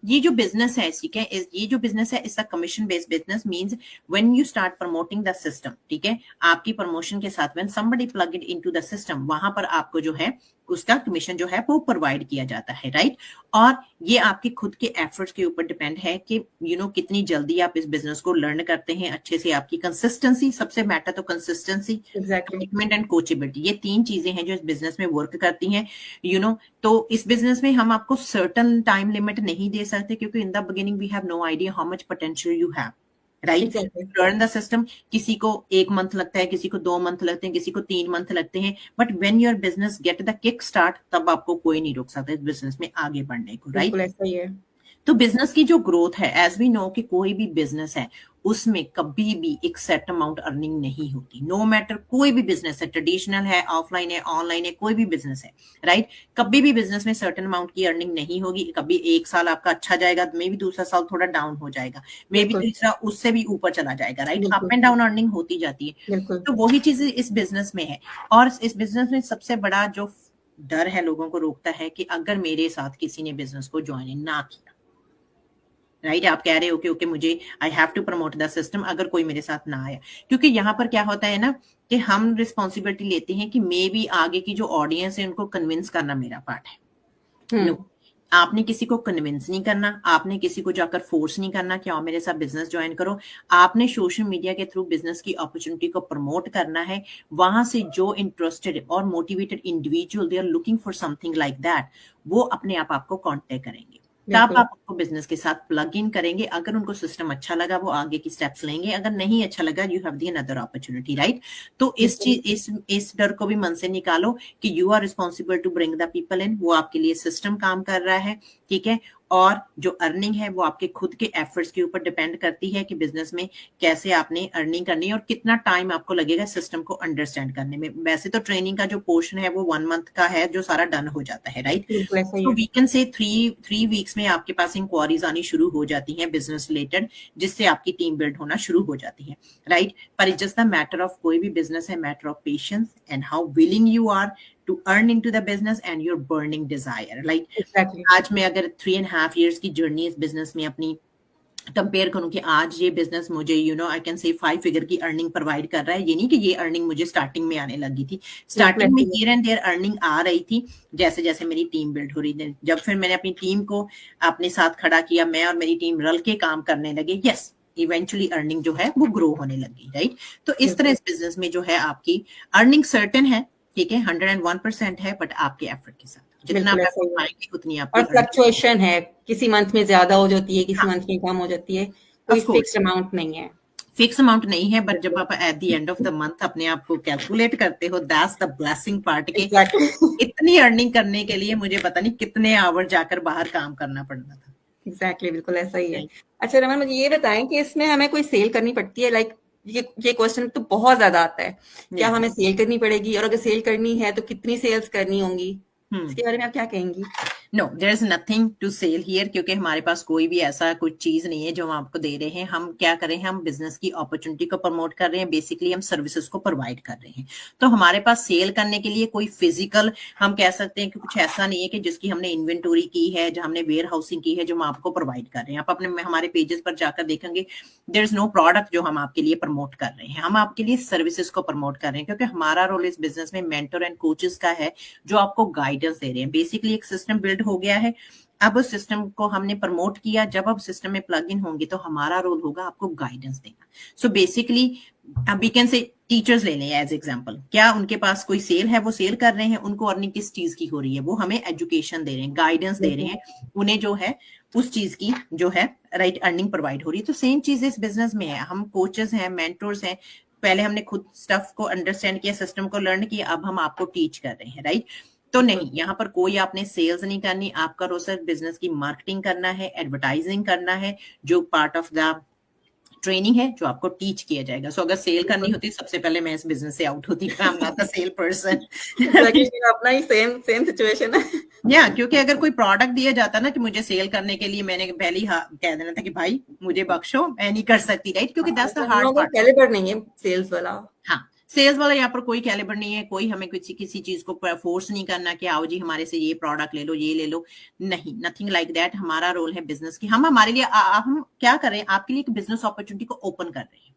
ये जो बिजनेस है, ठीक है, ये जो बिजनेस है इस commission based business means when you start promoting the system, ठीक है, आपकी प्रमोशन के साथ when somebody plug it into the system, वहां पर आपको जो है उसका कमीशन जो है वो प्रोवाइड किया जाता है, राइट। और ये आपके खुद के एफर्ट्स के ऊपर डिपेंड है कि कितनी जल्दी आप इस बिजनेस को लर्न करते हैं अच्छे से। आपकी कंसिस्टेंसी सबसे मैटर, तो कंसिस्टेंसी, कमिटमेंट एंड कोचेबिलिटी, ये 3 चीजें हैं जो इस बिजनेस में वर्क करती हैं, तो इस बिजनेस में हम आपको सर्टन टाइम लिमिट नहीं दे सकते, क्योंकि in the beginning we have no idea how much potential you have, right. Learn the system, किसी को 1 मंथ लगता है, किसी को 2 मंथ लगते हैं, किसी को 3 मंथ लगते हैं, but when your business get the kick start, तब आपको कोई नहीं रोक सकता इस बिजनेस में आगे बढ़ने को, राइट। ऐसा ही है। तो बिजनेस की जो ग्रोथ है, एज वी नो कि कोई भी बिजनेस है उसमें कभी भी एक सेट अमाउंट अर्निंग नहीं होती, नो मैटर कोई भी बिजनेस है, ट्रेडिशनल है, ऑफलाइन है, ऑनलाइन है, कोई भी बिजनेस है, राइट। कभी भी बिजनेस में सर्टेन अमाउंट की अर्निंग नहीं होगी। कभी एक साल आपका अच्छा जाएगा, मे बी दूसरा साल थोड़ा डाउन हो जाएगा, मे बी तीसरा उससे भी ऊपर चला जाएगा, right. Up and down earning होती जाती है, तो वही चीज इस बिजनेस में है। और इस बिजनेस में सबसे बड़ा जो डर है लोगों को रोकता है कि अगर मेरे साथ किसी ने बिजनेस को ज्वाइन ना किया, राइट, आप कह रहे हो कि ओके मुझे I have to promote the system, अगर कोई मेरे साथ ना आया, क्योंकि यहाँ पर क्या होता है ना कि हम रिस्पॉन्सिबिलिटी लेते हैं कि मे बी आगे की जो ऑडियंस है उनको कन्विंस करना मेरा पार्ट है। नो, आपने किसी को कन्विंस नहीं करना, आपने किसी को जाकर फोर्स नहीं करना कि आओ मेरे साथ बिजनेस ज्वाइन करो। आपने सोशल मीडिया के थ्रू बिजनेस की अपॉर्चुनिटी को प्रमोट करना है। वहां से जो इंटरेस्टेड और motivated individual they are looking for something like that, वो अपने आप आपको कॉन्टेक्ट करेंगे, तब आप आपको बिजनेस के साथ प्लग इन करेंगे। अगर उनको सिस्टम अच्छा लगा वो आगे की स्टेप्स लेंगे, अगर नहीं अच्छा लगा you have the another opportunity, right. तो इस डर को भी मन से निकालो कि you are responsible to bring the people in, वो आपके लिए सिस्टम काम कर रहा है, ठीक है। और जो अर्निंग है वो आपके खुद के एफर्ट्स के ऊपर डिपेंड करती है कि बिजनेस में कैसे आपने अर्निंग करनी है और कितना टाइम आपको लगेगा सिस्टम को अंडरस्टैंड करने में। वैसे तो ट्रेनिंग का जो पोर्शन है वो 1 मंथ का है जो सारा डन हो जाता है, राइट। तो वी कैन से 3 वीक्स में आपके पास इंक्वायरीज आनी शुरू हो जाती है बिजनेस रिलेटेड, जिससे आपकी टीम बिल्ड होना शुरू हो जाती है, राइट। पर it's just the matter of, कोई भी बिजनेस है, matter of patience and how willing you are to earn into the business and your burning desire, like आज मैं अगर 3.5 years की जर्नी इस बिजनेस में अपनी कंपेयर करूं कि आज ये बिजनेस मुझे आई कैन से 5 फिगर की अर्निंग प्रोवाइड कर रहा है, ये नहीं कि ये अर्निंग मुझे स्टार्टिंग में आने लगी थी। स्टार्टिंग में हियर एंड देयर अर्निंग आ रही थी, जैसे जैसे मेरी टीम बिल्ड हो रही थी। जब फिर मैंने अपनी टीम को अपने साथ खड़ा किया, मैं और मेरी टीम रल के काम करने लगे, यस इवेंचुअली अर्निंग जो है वो ग्रो होने लगी, राइट। तो इस तरह इस बिजनेस में जो है आपकी अर्निंग सर्टेन है, ठीक है, 101% है, बट आपके एफर्ट के साथ जितना आप एफर्ट पाएंगे उतनी आपकी, और फ्लक्चुएशन है, किसी मंथ में ज्यादा हो जाती है, किसी मंथ में कम हो जाती है, कोई फिक्स अमाउंट नहीं है, फिक्स अमाउंट नहीं है। बट जब आप at the end of the month अपने आप को कैलकुलेट करते हो, दैट्स द ब्लेसिंग पार्ट के इतनी अर्निंग करने के लिए मुझे पता नहीं कितने आवर जाकर बाहर काम करना पड़ता था। एग्जैक्टली, बिल्कुल ऐसा ही है। अच्छा रमन, मुझे ये बताएं कि इसमें हमें कोई सेल करनी पड़ती है? लाइक ये क्वेश्चन तो बहुत ज्यादा आता है, क्या हमें सेल करनी पड़ेगी, और अगर सेल करनी है तो कितनी सेल्स करनी होंगी, इसके बारे में आप क्या कहेंगी? No, there is nothing to sell here, क्योंकि हमारे पास कोई भी ऐसा कुछ चीज नहीं है जो हम आपको दे रहे हैं। हम क्या कर रहे हैं, हम बिजनेस की अपॉर्चुनिटी को प्रमोट कर रहे हैं, बेसिकली हम सर्विसेज को प्रोवाइड कर रहे हैं। तो हमारे पास सेल करने के लिए कोई फिजिकल, हम कह सकते हैं कि कुछ ऐसा नहीं है कि जिसकी हमने इन्वेंटोरी की है, जो हमने वेयर हाउसिंग की है, जो हम आपको प्रोवाइड कर रहे हैं। आप अपने हमारे पेजेस पर जाकर देखेंगे, देयर इज नो प्रोडक्ट जो हम आपके लिए प्रमोट कर रहे हैं, हम आपके लिए सर्विसेज को प्रमोट कर रहे हैं, क्योंकि हमारा रोल इस बिजनेस में मेंटर एंड कोचेस का है, जो आपको गाइडेंस दे रहे हैं। बेसिकली एक सिस्टम बिल्ड हो गया है, अब उस सिस्टम को हमने प्रमोट किया, जब अब सिस्टम में प्लग इन होंगे तो हमारा रोल होगा आपको गाइडेंस देना। सो बेसिकली अब वी कैन से टीचर्स ले लें एज एग्जांपल, क्या उनके पास कोई सेल है, वो सेल कर रहे हैं, उनको अर्निंग किस चीज की हो रही है, वो हमें एजुकेशन दे रहे हैं, गाइडेंस दे रहे हैं, उन्हें जो है उस चीज की जो है राइट अर्निंग प्रोवाइड हो रही है। तो सेम चीज इस बिजनेस में है, हम कोचेस हैं, मेंटर्स हैं, पहले हमने खुद स्टफ को अंडरस्टैंड किया, सिस्टम को लर्न किया, अब हम आपको टीच कर रहे हैं, राइट। तो नहीं, यहाँ पर कोई आपने सेल्स नहीं करनी, आपका रोल सिर्फ बिजनेस की मार्केटिंग करना है, एडवर्टाइजिंग करना है, जो पार्ट ऑफ द ट्रेनिंग है जो आपको टीच किया जाएगा। सो अगर सेल करनी होती सबसे पहले मैं इस बिजनेस से आउट होती, आई am not a cell person. अपना ही सेम सिचुएशन है या क्योंकि अगर कोई प्रोडक्ट दिया जाता ना कि मुझे सेल करने के लिए, मैंने पहले ही कह देना था कि भाई मुझे बख्शो, मैं नहीं कर सकती, राइट, क्योंकि that's the hard part. Calibre नहीं है सेल्स वाला। हाँ, सेल्स वाला यहाँ पर कोई कैलिबर नहीं है, कोई हमें किसी चीज को फोर्स नहीं करना कि आओ जी हमारे से ये प्रोडक्ट ले लो, ये ले लो, नहीं, नथिंग लाइक दैट। हमारा रोल है बिजनेस की, हम हमारे लिए हम क्या कर रहे हैं, आपके लिए एक बिजनेस अपॉर्चुनिटी को ओपन कर रहे हैं।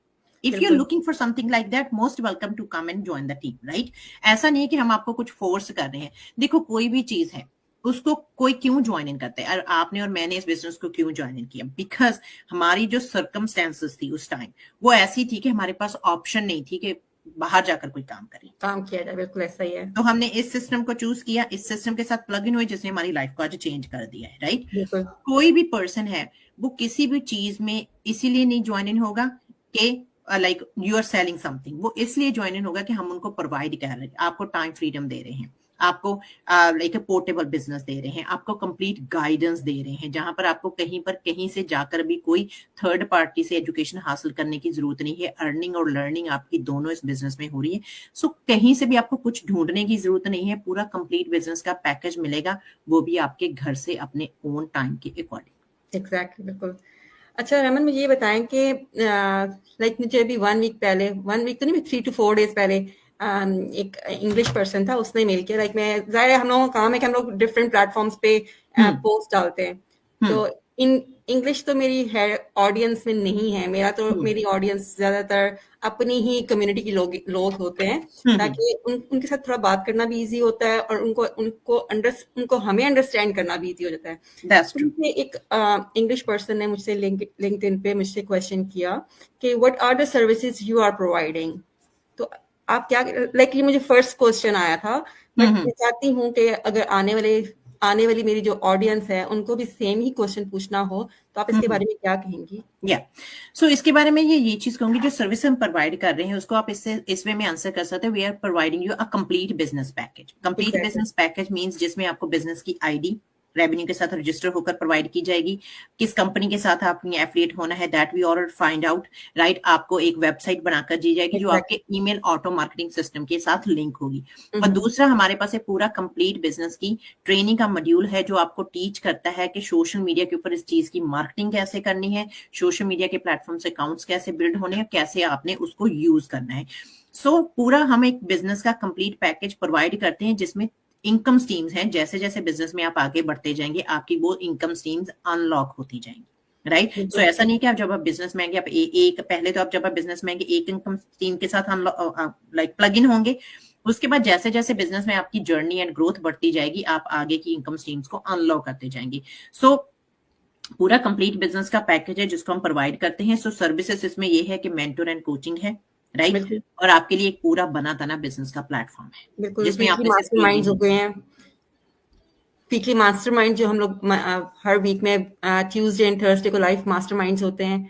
If you're looking for something like that, most welcome to come and join the team, right? ऐसा नहीं है कि हम आपको कुछ फोर्स कर रहे हैं। देखो कोई भी चीज है उसको कोई क्यों ज्वाइन इन करता है, और आपने और मैंने इस बिजनेस को क्यों ज्वाइन इन किया, बिकॉज हमारी जो सर्कमस्टेंसेस थी उस टाइम वो ऐसी थी कि हमारे पास ऑप्शन नहीं थी कि बाहर जाकर कोई काम किया जाए। बिल्कुल ऐसा ही है। तो हमने इस सिस्टम को चूज किया, इस सिस्टम के साथ प्लग इन हुए, जिसने हमारी लाइफ को आज चेंज कर दिया है, राइट? कोई भी पर्सन है वो किसी भी चीज में इसीलिए नहीं ज्वाइन इन होगा कि like you are selling something, वो इसलिए ज्वाइन इन होगा कि हम उनको प्रोवाइड कर रहे हैं, आपको टाइम फ्रीडम दे रहे हैं, आपको लाइक पोर्टेबल बिजनेस दे रहे हैं, आपको कंप्लीट गाइडेंस दे रहे हैं, जहां पर आपको कहीं से जाकर भी कोई थर्ड पार्टी से एजुकेशन हासिल करने की जरूरत नहीं है। अर्निंग और लर्निंग आपकी दोनों इस बिजनेस में हो रही है। सो कहीं से भी आपको कुछ ढूंढने की जरूरत नहीं है, पूरा कंप्लीट बिजनेस का पैकेज मिलेगा, वो भी आपके घर से अपने ओन टाइम के अकॉर्डिंग। एग्जैक्टली, बिल्कुल। अच्छा रमन, मुझे ये बताएं कि लाइक मुझे अभी 1 वीक पहले, 1 वीक तो नहीं, 3 to 4 डेज पहले एक इंग्लिश पर्सन था, उसने मेल किया। लाइक मैं, जाहिर है हम लोगों का काम है कि हम लोग डिफरेंट प्लेटफॉर्म्स पे पोस्ट डालते हैं, तो इन इंग्लिश तो मेरी है ऑडियंस में नहीं है, मेरी ऑडियंस ज्यादातर अपनी ही कम्युनिटी के लोग होते हैं, ताकि उनके साथ थोड़ा बात करना भी इजी होता है और उनको हमें अंडरस्टैंड करना भी इजी हो जाता है। तो एक इंग्लिश पर्सन ने मुझसे लिंक्डइन पे मुझसे क्वेश्चन किया कि what are the services you are providing. तो आप क्या, लाइक ये मुझे फर्स्ट क्वेश्चन आया था, बट मैं चाहती हूँ कि अगर आने वाली मेरी जो ऑडियंस है उनको भी सेम ही क्वेश्चन पूछना हो, तो आप इसके बारे में क्या कहेंगी? सो इसके बारे में ये चीज कहूंगी, जो सर्विस हम प्रोवाइड कर रहे हैं उसको आप इस वे में आंसर कर सकते हैं। We are providing you a complete business package. Complete business package means जिसमें आपको बिजनेस की आईडी रेवेन्यू के साथ रजिस्टर होकर प्रोवाइड की जाएगी, किस कंपनी के साथ आपने एफिलिएट होना है that we already find out, right? आपको एक वेबसाइट बनाकर दी जाएगी जो आपके ईमेल ऑटो मार्केटिंग सिस्टम के साथ लिंक होगी। और दूसरा हमारे पास है पूरा कंप्लीट बिजनेस की ट्रेनिंग का मॉड्यूल है, जो आपको टीच करता है कि सोशल मीडिया के ऊपर इस चीज की मार्केटिंग कैसे करनी है, सोशल मीडिया के प्लेटफॉर्म से अकाउंट्स कैसे बिल्ड होने हैं, कैसे आपने उसको यूज करना है। सो पूरा हम एक बिजनेस का कंप्लीट पैकेज प्रोवाइड करते हैं, जिसमें इनकम स्ट्रीम्स हैं। जैसे जैसे बिजनेस में आप आगे बढ़ते जाएंगे आपकी वो इनकम स्ट्रीम्स अनलॉक होती जाएंगी, राइट? सो ऐसा नहीं कि आप जब आप बिजनेस में आएंगे आप पहले तो आप जब आप बिजनेस में आएंगे एक इनकम स्ट्रीम के साथ लाइक प्लग इन होंगे, उसके बाद जैसे जैसे बिजनेस में आपकी जर्नी एंड ग्रोथ बढ़ती जाएगी आप आगे की इनकम स्ट्रीम्स को अनलॉक करते जाएंगे। सो पूरा कंप्लीट बिजनेस का पैकेज है जिसको हम प्रोवाइड करते हैं। सो सर्विसेज इसमें ये है कि मेंटर एंड कोचिंग है, राइट? और आपके लिए एक पूरा बना तना बिजनेस का प्लेटफॉर्म है, जिसमें आप मास्टरमाइंड्स हो गए हैं, वीकली मास्टरमाइंड जो हम लोग हर वीक में ट्यूसडे एंड थर्सडे को लाइव मास्टरमाइंड्स होते हैं,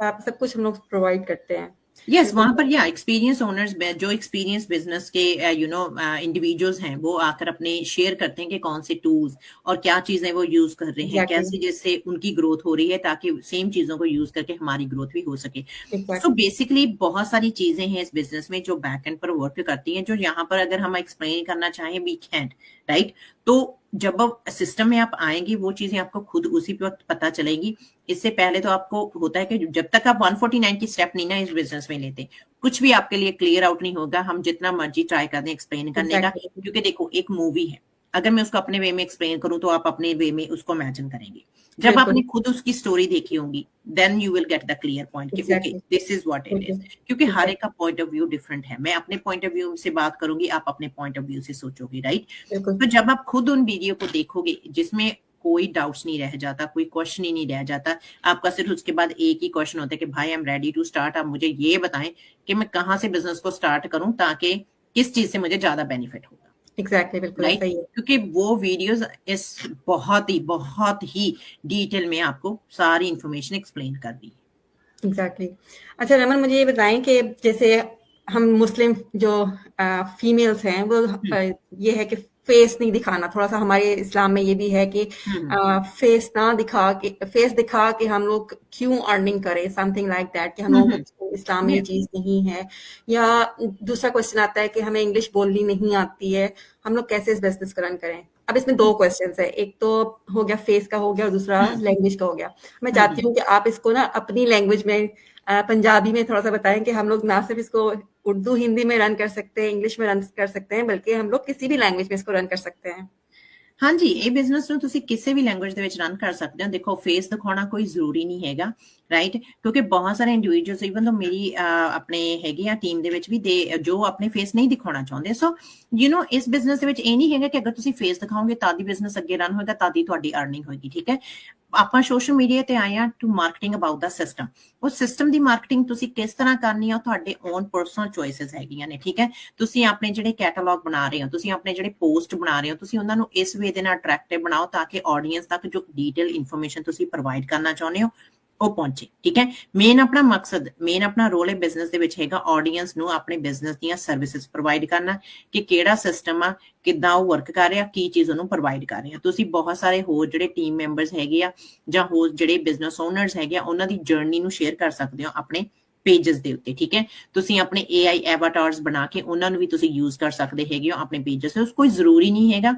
आप सब कुछ हम लोग प्रोवाइड करते हैं। यस, वहां पर एक्सपीरियंस ओनर्स, जो एक्सपीरियंस बिजनेस के इंडिविजुअल्स हैं, वो आकर अपने शेयर करते हैं कि कौन से टूल्स और क्या चीजें वो यूज कर रहे हैं, कैसे जैसे उनकी ग्रोथ हो रही है, ताकि सेम चीजों को यूज करके हमारी ग्रोथ भी हो सके। सो बेसिकली बहुत सारी चीजें हैं इस बिजनेस में जो बैक एंड पर वर्क करती हैं, जो यहाँ पर अगर हम एक्सप्लेन करना चाहें वी कैन, राइट? तो जब सिस्टम में आप आएंगे वो चीजें आपको खुद उसी वक्त पता चलेगी। इससे पहले तो आपको होता है कि जब तक आप 149 की स्टेप नहीं ना इस बिजनेस में लेते, कुछ भी आपके लिए क्लियर आउट नहीं होगा, हम जितना मर्जी ट्राई कर दें एक्सप्लेन करने का। क्योंकि देखो एक मूवी है, अगर मैं उसको अपने वे में एक्सप्लेन करूं तो आप अपने वे में उसको इमेजिन करेंगे। जब आपने खुद उसकी स्टोरी देखी होगी then you will get the clear point कि okay this is what it is. क्योंकि हर एक का पॉइंट ऑफ व्यू डिफरेंट है। मैं अपने पॉइंट ऑफ व्यू से बात करूंगी, आप अपने पॉइंट ऑफ व्यू से सोचोगे, राइट? तो जब आप खुद उन वीडियो को देखोगे जिसमें कोई डाउट्स नहीं रह जाता, कोई क्वेश्चन ही नहीं रह जाता, आपका सिर्फ उसके बाद एक ही क्वेश्चन होता है कि भाई I am ready to start, आप मुझे ये बताएं कि मैं कहाँ से बिजनेस को स्टार्ट करूं ताकि किस चीज से मुझे ज्यादा बेनिफिट होगा। एग्जैक्टली, बिल्कुल ऐसा ही है। क्योंकि वो वीडियोस इस बहुत ही डिटेल में आपको सारी इंफॉर्मेशन एक्सप्लेन कर दी है। एग्जैक्टली। अच्छा रमन, मुझे ये बताएं कि जैसे हम मुस्लिम जो फीमेल्स हैं वो ये है कि फेस नहीं दिखाना, थोड़ा सा हमारे इस्लाम में ये भी है कि फेस दिखा के हम लोग क्यों अर्निंग करें, समथिंग लाइक दैट, कि हम लोगों को इस्लाम में ये चीज नहीं है। या दूसरा क्वेश्चन आता है कि हमें इंग्लिश बोलनी नहीं आती है, हम लोग कैसे इस बिजनेस को रन करें। अब इसमें 2 क्वेश्चंस है, एक तो हो गया फेस का हो गया और दूसरा लैंग्वेज का हो गया। मैं चाहती हूँ कि आप इसको ना अपनी लैंग्वेज में पंजाबी में थोड़ा सा बताएं कि हम लोग ना सिर्फ इसको उर्दू हिंदी में रन कर सकते हैं, इंग्लिश में रन कर सकते हैं, बल्कि हम लोग किसी भी लैंग्वेज में इसको रन कर सकते हैं। हाँ जी, ਇਹ ਬਿਜ਼ਨਸ ਨੂੰ ਤੁਸੀਂ ਕਿਸੇ ਵੀ ਲੈਂਗੁਏਜ ਦੇ ਵਿੱਚ ਰਨ ਕਰ ਸਕਦੇ ਹੋ। ਦੇਖੋ ਫੇਸ ਦਿਖਾਉਣਾ ਕੋਈ ਜ਼ਰੂਰੀ ਨਹੀਂ ਹੈਗਾ, ਰਾਈਟ? ਕਿਉਂਕਿ ਬਹੁਤ ਸਾਰੇ ਇੰਡੀਵਿਜੂਅਲਸ ਇਵਨ ਤੋਂ ਮੇਰੀ ਆਪਣੇ ਹੈਗੇ ਆ ਟੀਮ ਦੇ ਵਿੱਚ ਵੀ ਦੇ ਜੋ ਆਪਣੇ ਫੇਸ ਨਹੀਂ ਦਿਖਾਉਣਾ ਚਾਹੁੰਦੇ। ਸੋ ਇਸ ਬਿਜ਼ਨਸ ਦੇ ਵਿੱਚ ਇਹ ਨਹੀਂ ਹੈਗਾ ਕਿ ਅਗਰ ਤੁਸੀਂ ਫੇਸ ਦਿਖਾਓਗੇ ਤਾਂ ਦੀ ਬਿਜ਼ਨਸ ਅੱਗੇ ਰਨ ਹੋਏਗਾ, ਤਾਂ ਦੀ ਤੁਹਾਡੀ ਅਰਨਿੰਗ ਹੋਏਗੀ, ਠੀਕ ਹੈ? ਆਪਾਂ ਸੋਸ਼ਲ ਮੀਡੀਆ ਤੇ ਆਏ ਆ ਟੂ ਮਾਰਕੀਟਿੰਗ ਅਬਾਊਟ ਦਾ ਸਿਸਟਮ। ਉਹ ਸਿਸਟਮ ਦੀ ਮਾਰਕੀਟਿੰਗ ਤੁਸੀਂ ਕਿਸ ਤਰ੍ਹਾਂ ਕਰਨੀ ਆ, ਤੁਹਾਡੇ ਓਨ ਪਰਸਨਲ ਚੋਇਸਸ ਹੈਗੀਆਂ ਨੇ, ਠੀਕ ਹੈ? ਤੁਸੀਂ ਆਪਣੇ ਜਿਹੜੇ ਕੈਟਾਲੌਗ ਬਣਾ ਰਹੇ ਹੋ, ਤੁਸੀਂ ਆਪਣੇ ਜਿਹੜੇ ਪੋਸਟ ਬਣਾ ਰਹੇ ਹੋ, ਤੁਸੀਂ ਉਹਨਾਂ ਨੂੰ ਇਸ ਵੇ ਦੇ ਨਾਲ ਅਟਰੈਕਟਿਵ ਬਣਾਓ ਤਾਂ ਕਿ ਆਡੀਅנס ਤੱਕ ਜੋ ਡੀਟੇਲ ਇਨਫੋਰਮੇਸ਼ਨ ਤੁਸੀਂ ਪ੍ਰੋਵਾਈਡ ਕਰਨਾ ਚਾਹੁੰਦੇ ਹੋ ਉਹ ਪਹੁੰਚੇ, ਠੀਕ ਹੈ? ਮੇਨ ਆਪਣਾ ਮਕਸਦ, ਮੇਨ ਆਪਣਾ ਰੋਲ ਹੈ ਬਿਜ਼ਨਸ ਦੇ ਵਿੱਚ ਹੈਗਾ ਆਡੀਅנס ਨੂੰ ਆਪਣੇ ਬਿਜ਼ਨਸ ਦੀਆਂ ਸਰਵਿਸਿਜ਼ ਪ੍ਰੋਵਾਈਡ ਕਰਨਾ, ਕਿ ਕਿਹੜਾ ਸਿਸਟਮ ਆ, ਕਿੱਦਾਂ ਉਹ ਵਰਕ ਕਰ ਰਿਹਾ, ਕੀ ਚੀਜ਼ ਉਹਨੂੰ ਪ੍ਰੋਵਾਈਡ ਕਰ ਰਿਹਾ। ਤੁਸੀਂ ਬਹੁਤ ਸਾਰੇ ਹੋਰ ਜਿਹੜੇ ਟੀਮ ਮੈਂਬਰਸ ਹੈਗੇ ਆ ਜਾਂ ਹੋਰ ਜਿਹੜੇ ਬਿਜ਼ਨਸ ਓਨਰਸ ਹੈਗੇ ਆ ਉਹਨਾਂ ਦੀ ਜਰਨੀ ਨੂੰ ਸ਼ੇਅਰ ਕਰ ਸਕਦੇ ਹੋ ਆਪਣੇ ਪੇਜਸ ਦੇ ਉੱਤੇ, ਠੀਕ ਹੈ? ਤੁਸੀਂ ਆਪਣੇ AI ਐਵਾਟਾਰਸ ਬਣਾ ਕੇ ਉਹਨਾਂ ਨੂੰ ਵੀ ਤੁਸੀਂ ਯੂਜ਼ ਕਰ ਸਕਦੇ ਹੈਗੇ ਹੋ ਆਪਣੇ ਪੇਜਸ ਤੇ। ਕੋਈ ਜ਼ਰੂਰੀ ਨਹੀਂ ਹੈਗਾ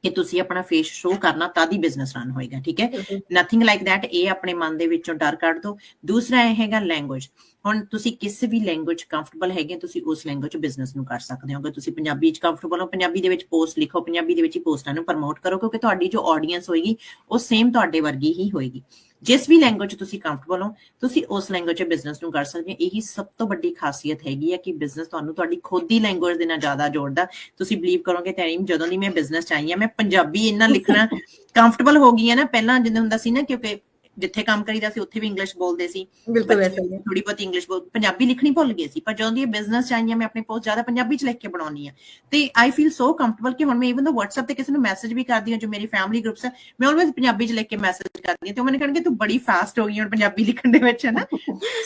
ਕਿ ਤੁਸੀਂ ਆਪਣਾ ਫੇਸ ਸ਼ੋ ਕਰਨਾ ਤਾਂ ਦੀ ਬਿਜ਼ਨਸ ਰਨ ਹੋਏਗਾ, ਠੀਕ ਹੈ? Nothing like that. ਇਹ ਆਪਣੇ ਮਨ ਦੇ ਵਿੱਚੋਂ ਡਰ ਕੱਢ ਦਿਓ। ਦੂਸਰਾ ਇਹ ਹੈਗਾ ਲੈਂਗੁਏਜ। ਹੁਣ ਤੁਸੀਂ ਕਿਸੇ ਵੀ ਲੈਂਗੁਏਜ ਕੰਫਰਟੇਬਲ ਹੈਗੇ, ਤੁਸੀਂ ਉਸ ਲੈਂਗੁਏਜ ਚ ਬਿਜ਼ਨਸ ਨੂੰ ਕਰ ਸਕਦੇ ਹੋ। ਅਗਰ ਤੁਸੀਂ ਪੰਜਾਬੀ ਚ ਕੰਫਰਟੇਬਲ ਹੋ, ਪੰਜਾਬੀ ਦੇ ਵਿੱਚ ਪੋਸਟ ਲਿਖੋ, ਪੰਜਾਬੀ ਦੇ ਵਿੱਚ ਹੀ ਪੋਸਟਾਂ ਨੂੰ ਪ੍ਰਮੋਟ ਕਰੋ, ਕਿਉਂਕਿ ਤੁਹਾਡੀ ਜੋ ਆਡੀਅנס ਹੋਏਗੀ ਉਹ ਸੇਮ ਤੁਹਾਡੇ ਵਰਗੀ ਹੀ ਹੋਏਗੀ। ਜਿਸ ਵੀ ਲੈਂਗੁਏਜ ਤੁਸੀਂ ਕੰਫਰਟੇਬਲ ਹੋ ਤੁਸੀਂ ਉਸ ਲੈਂਗੁਏਜ ਚ ਬਿਜ਼ਨਸ ਨੂੰ ਕਰ ਸਕਦੇ ਹੋ। ਇਹੀ ਸਭ ਤੋਂ ਵੱਡੀ ਖਾਸੀਅਤ ਹੈਗੀ ਹੈ ਕਿ ਬਿਜ਼ਨਸ ਤੁਹਾਨੂੰ ਤੁਹਾਡੀ ਖੁਦ ਦੀ ਲੈਂਗੁਏਜ ਦੇ ਨਾਲ ਜ਼ਿਆਦਾ ਜੋੜਦਾ। ਤੁਸੀਂ ਬਿਲੀਵ ਕਰੋਗੇ ਟਾਈਮ ਜਦੋਂ ਦੀ ਮੈਂ ਬਿਜ਼ਨਸ ਚ ਆਈ ਹਾਂ, ਮੈਂ ਪੰਜਾਬੀ ਇੰਨਾ ਲਿਖਣਾ ਕੰਫਰਟੇਬਲ ਹੋ ਗਈ ਹੈ ਨਾ। ਪਹਿਲਾਂ ਜਿੱਦਾਂ ਹੁੰਦਾ ਸੀ ਨਾ, ਕਿਉਂਕਿ ਜਿੱਥੇ ਕੰਮ ਕਰੀਦਾ ਸੀ ਉੱਥੇ ਵੀ ਇੰਗਲਿਸ਼ ਬੋਲਦੇ ਸੀ, ਬਿਲਕੁਲ ਵੈਸਾ ਹੀ ਹੈ। ਥੋੜੀ ਬਹੁਤ ਇੰਗਲਿਸ਼ ਪੰਜਾਬੀ ਲਿਖਣੀ ਭੁੱਲ ਗਏ ਸੀ। ਪਰ ਜਦੋਂ ਦੀ ਬਿਜ਼ਨਸ ਚ ਆਈ ਹਾਂ, ਮੈਂ ਆਪਣੇ ਪੋਸਟ ਜ਼ਿਆਦਾ ਪੰਜਾਬੀ ਚ ਲਿਖ ਕੇ ਬਣਾਉਣੀ ਆ ਤੇ ਆਈ ਫੀਲ ਸੋ ਕੰਫਰਟੇਬਲ ਕਿ ਹੁਣ ਮੈਂ ਇਵਨ WhatsApp ਤੇ ਕਿਸੇ ਨੂੰ ਮੈਸੇਜ ਵੀ ਕਰਦੀ ਹਾਂ, ਜੋ ਮੇਰੀ ਫੈਮਿਲੀ ਗਰੁੱਪਸ ਹੈ, ਮੈਂ ਆਲਵੇਜ਼ ਪੰਜਾਬੀ ਚ ਲਿਖ ਕੇ ਮੈਸੇਜ ਕਰਦੀ ਹਾਂ ਤੇ ਉਹ ਮੈਨੂੰ ਕਹਿਣਗੇ ਤੂੰ ਬੜੀ ਫਾਸਟ ਹੋ ਗਈ ਹੁਣ ਪੰਜਾਬੀ ਲਿਖਣ ਦੇ ਵਿੱਚ, ਹੈ ਨਾ?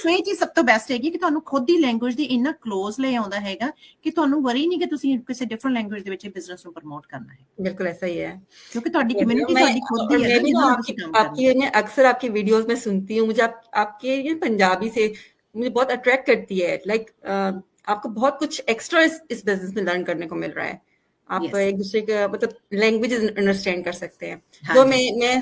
ਸੋ ਇਹ ਚੀਜ਼ ਸਭ ਤੋਂ ਬੈਸਟ ਹੈਗੀ ਕਿ ਤੁਹਾਨੂੰ ਖੁਦ ਦੀ ਲੈਂਗੁਏਜ ਦੀ ਇੰਨਾ ਕਲੋਜ਼ ਲੈ ਆਉਂਦਾ ਹੈਗਾ ਕਿ ਤੁਹਾਨੂੰ ਵਰੀ ਨਹੀਂ ਕਿ ਤੁਸੀਂ ਕਿਸੇ ਡਿਫਰੈਂਟ ਲੈਂਗੁਏਜ ਦੇ ਵਿੱਚ ਬਿਜ਼ਨਸ ਨੂੰ ਪ੍ਰਮੋਟ ਕਰਨਾ ਹੈ, बिल्कुल ऐसा ही है। ਕਿਉਂਕਿ ਤੁਹਾਡੀ ਕਮਿਊਨਿਟੀ मैं ਤੁਹਾਡੀ ਖੁਦ और ਦੀ ਹੈ मैं ਨਾ भी ਜਿਹਦੇ ना ਨਾਲ आपकी ਤੁਸੀਂ ਕੰਮ ਕਰਨਾ। आपकी मैं अक्सर आपकी वीडियोस में सुनती हूँ। मुझे आपके ये पंजाबी से मुझे बहुत अट्रैक्ट करती है। लाइक आपको बहुत कुछ एक्स्ट्रा इस बिजनेस में लर्न करने को मिल रहा है। आप यस, एक दूसरे का मतलब लैंग्वेज अंडरस्टैंड कर सकते हैं। हाँ जो जी, मैं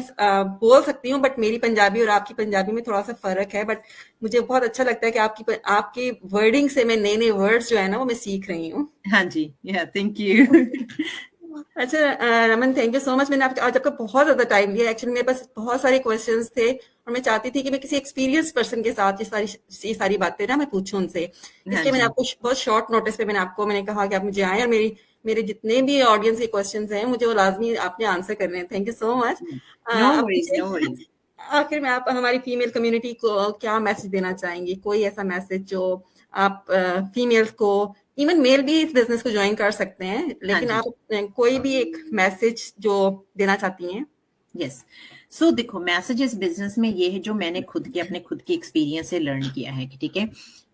बोल सकती हूँ, बट मेरी पंजाबी और आपकी पंजाबी में थोड़ा सा फर्क है। बट मुझे बहुत अच्छा लगता है कि आपकी वर्डिंग से मैं नए नए वर्ड्स जो है ना वो मैं सीख रही हूँ। हाँ जी, या थैंक यू। अच्छा Raman, thank you so much. मैंने आज आपका बहुत ज्यादा टाइम लिया। एक्चुअली मेरे पास बहुत सारे क्वेश्चंस थे और मैं चाहती थी कि मैं किसी एक्सपीरियंस पर्सन के साथ ये सारी बातें ना मैं पूछूं उनसे। हाँ इसलिए मैंने जी, आपको बहुत शॉर्ट नोटिस पे मैंने कहा कि आप मुझे आए और मेरे जितने भी ऑडियंस के क्वेश्चंस हैं मुझे वो लाजमी आपने आंसर करने हैं। Thank you so much. No अब वरीज, नो मुझे वरीज। आखिर में आप हमारी फीमेल कम्युनिटी को क्या मैसेज देना चाहेंगी? कोई ऐसा मैसेज जो आप फीमेल्स को, इवन मेल भी इस बिजनेस को ज्वाइन कर सकते हैं, हाँ लेकिन जी, आप कोई भी एक मैसेज जो देना चाहती हैं? यस। सो देखो, मैसेज इस बिजनेस में ये है जो मैंने अपने खुद के एक्सपीरियंस से लर्न किया है, ठीक है?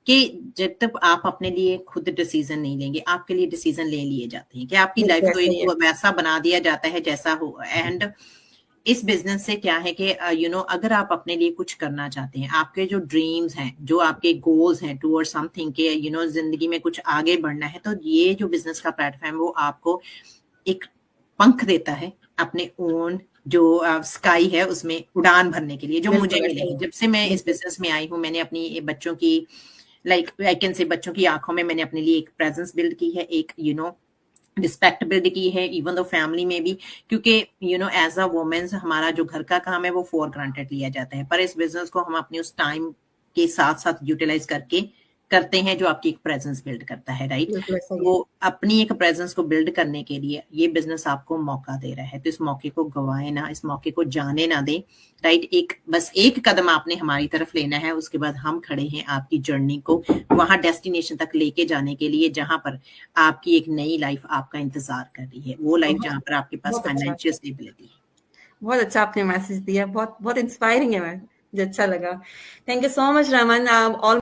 कि जब तक आप अपने लिए खुद डिसीजन नहीं लेंगे, आपके लिए डिसीजन ले लिए जाते हैं कि आपकी लाइफ बिल्कुल को ऐसा ही है। इनको वैसा बना दिया जाता है जैसा हो। एंड इस बिजनेस से क्या है कि अगर आप अपने लिए कुछ करना चाहते हैं, आपके जो ड्रीम्स हैं, जो आपके गोल्स हैं टुवर्ड समथिंग के जिंदगी में कुछ आगे बढ़ना है, तो ये जो बिजनेस का प्लेटफॉर्म वो आपको एक पंख देता है अपने ओन जो स्काई है उसमें उड़ान भरने के लिए, जो मुझे बिल्कुल मिले ऐसा ही हैं। है। जब से मैं इस बिल्कुल। बिजनेस में आई हूँ, मैंने अपनी बच्चों की लाइक आई कैन से बच्चों की आंखों में मैंने अपने लिए एक प्रेजेंस बिल्ड की है, एक रिस्पेक्ट बिल्ड की है, इवन दो फैमिली में भी। क्योंकि एज अ वुमेन्स हमारा जो घर का काम है वो फॉर ग्रांटेड लिया जाता है, पर इस बिजनेस को हम अपने उस टाइम के साथ साथ यूटिलाइज करके करते हैं, जो आपकी एक प्रेजेंस बिल्ड करता है, राइट? बिल्कुल ऐसा ही तो है। अपनी एक प्रेजेंस को बिल्ड करने के लिए ये बिजनेस आपको मौका दे रहा है, तो इस मौके को गवाए ना, इस मौके को जाने ना दे, राइट? बस एक कदम आपने हमारी तरफ लेना है, उसके बाद हम खड़े हैं आपकी जर्नी को वहां डेस्टिनेशन तक लेके जाने के लिए, जहां पर आपकी एक नई लाइफ आपका इंतजार कर रही है, वो लाइफ बहुत जहां पर आपके पास बहुत अच्छा। फाइनेंशियल स्टेबिलिटी है। बहुत अच्छा आपने मैसेज दिया। बहुत बहुत इंस्पायरिंग है। मुझे अच्छा लगा। Thank you so much Raman. All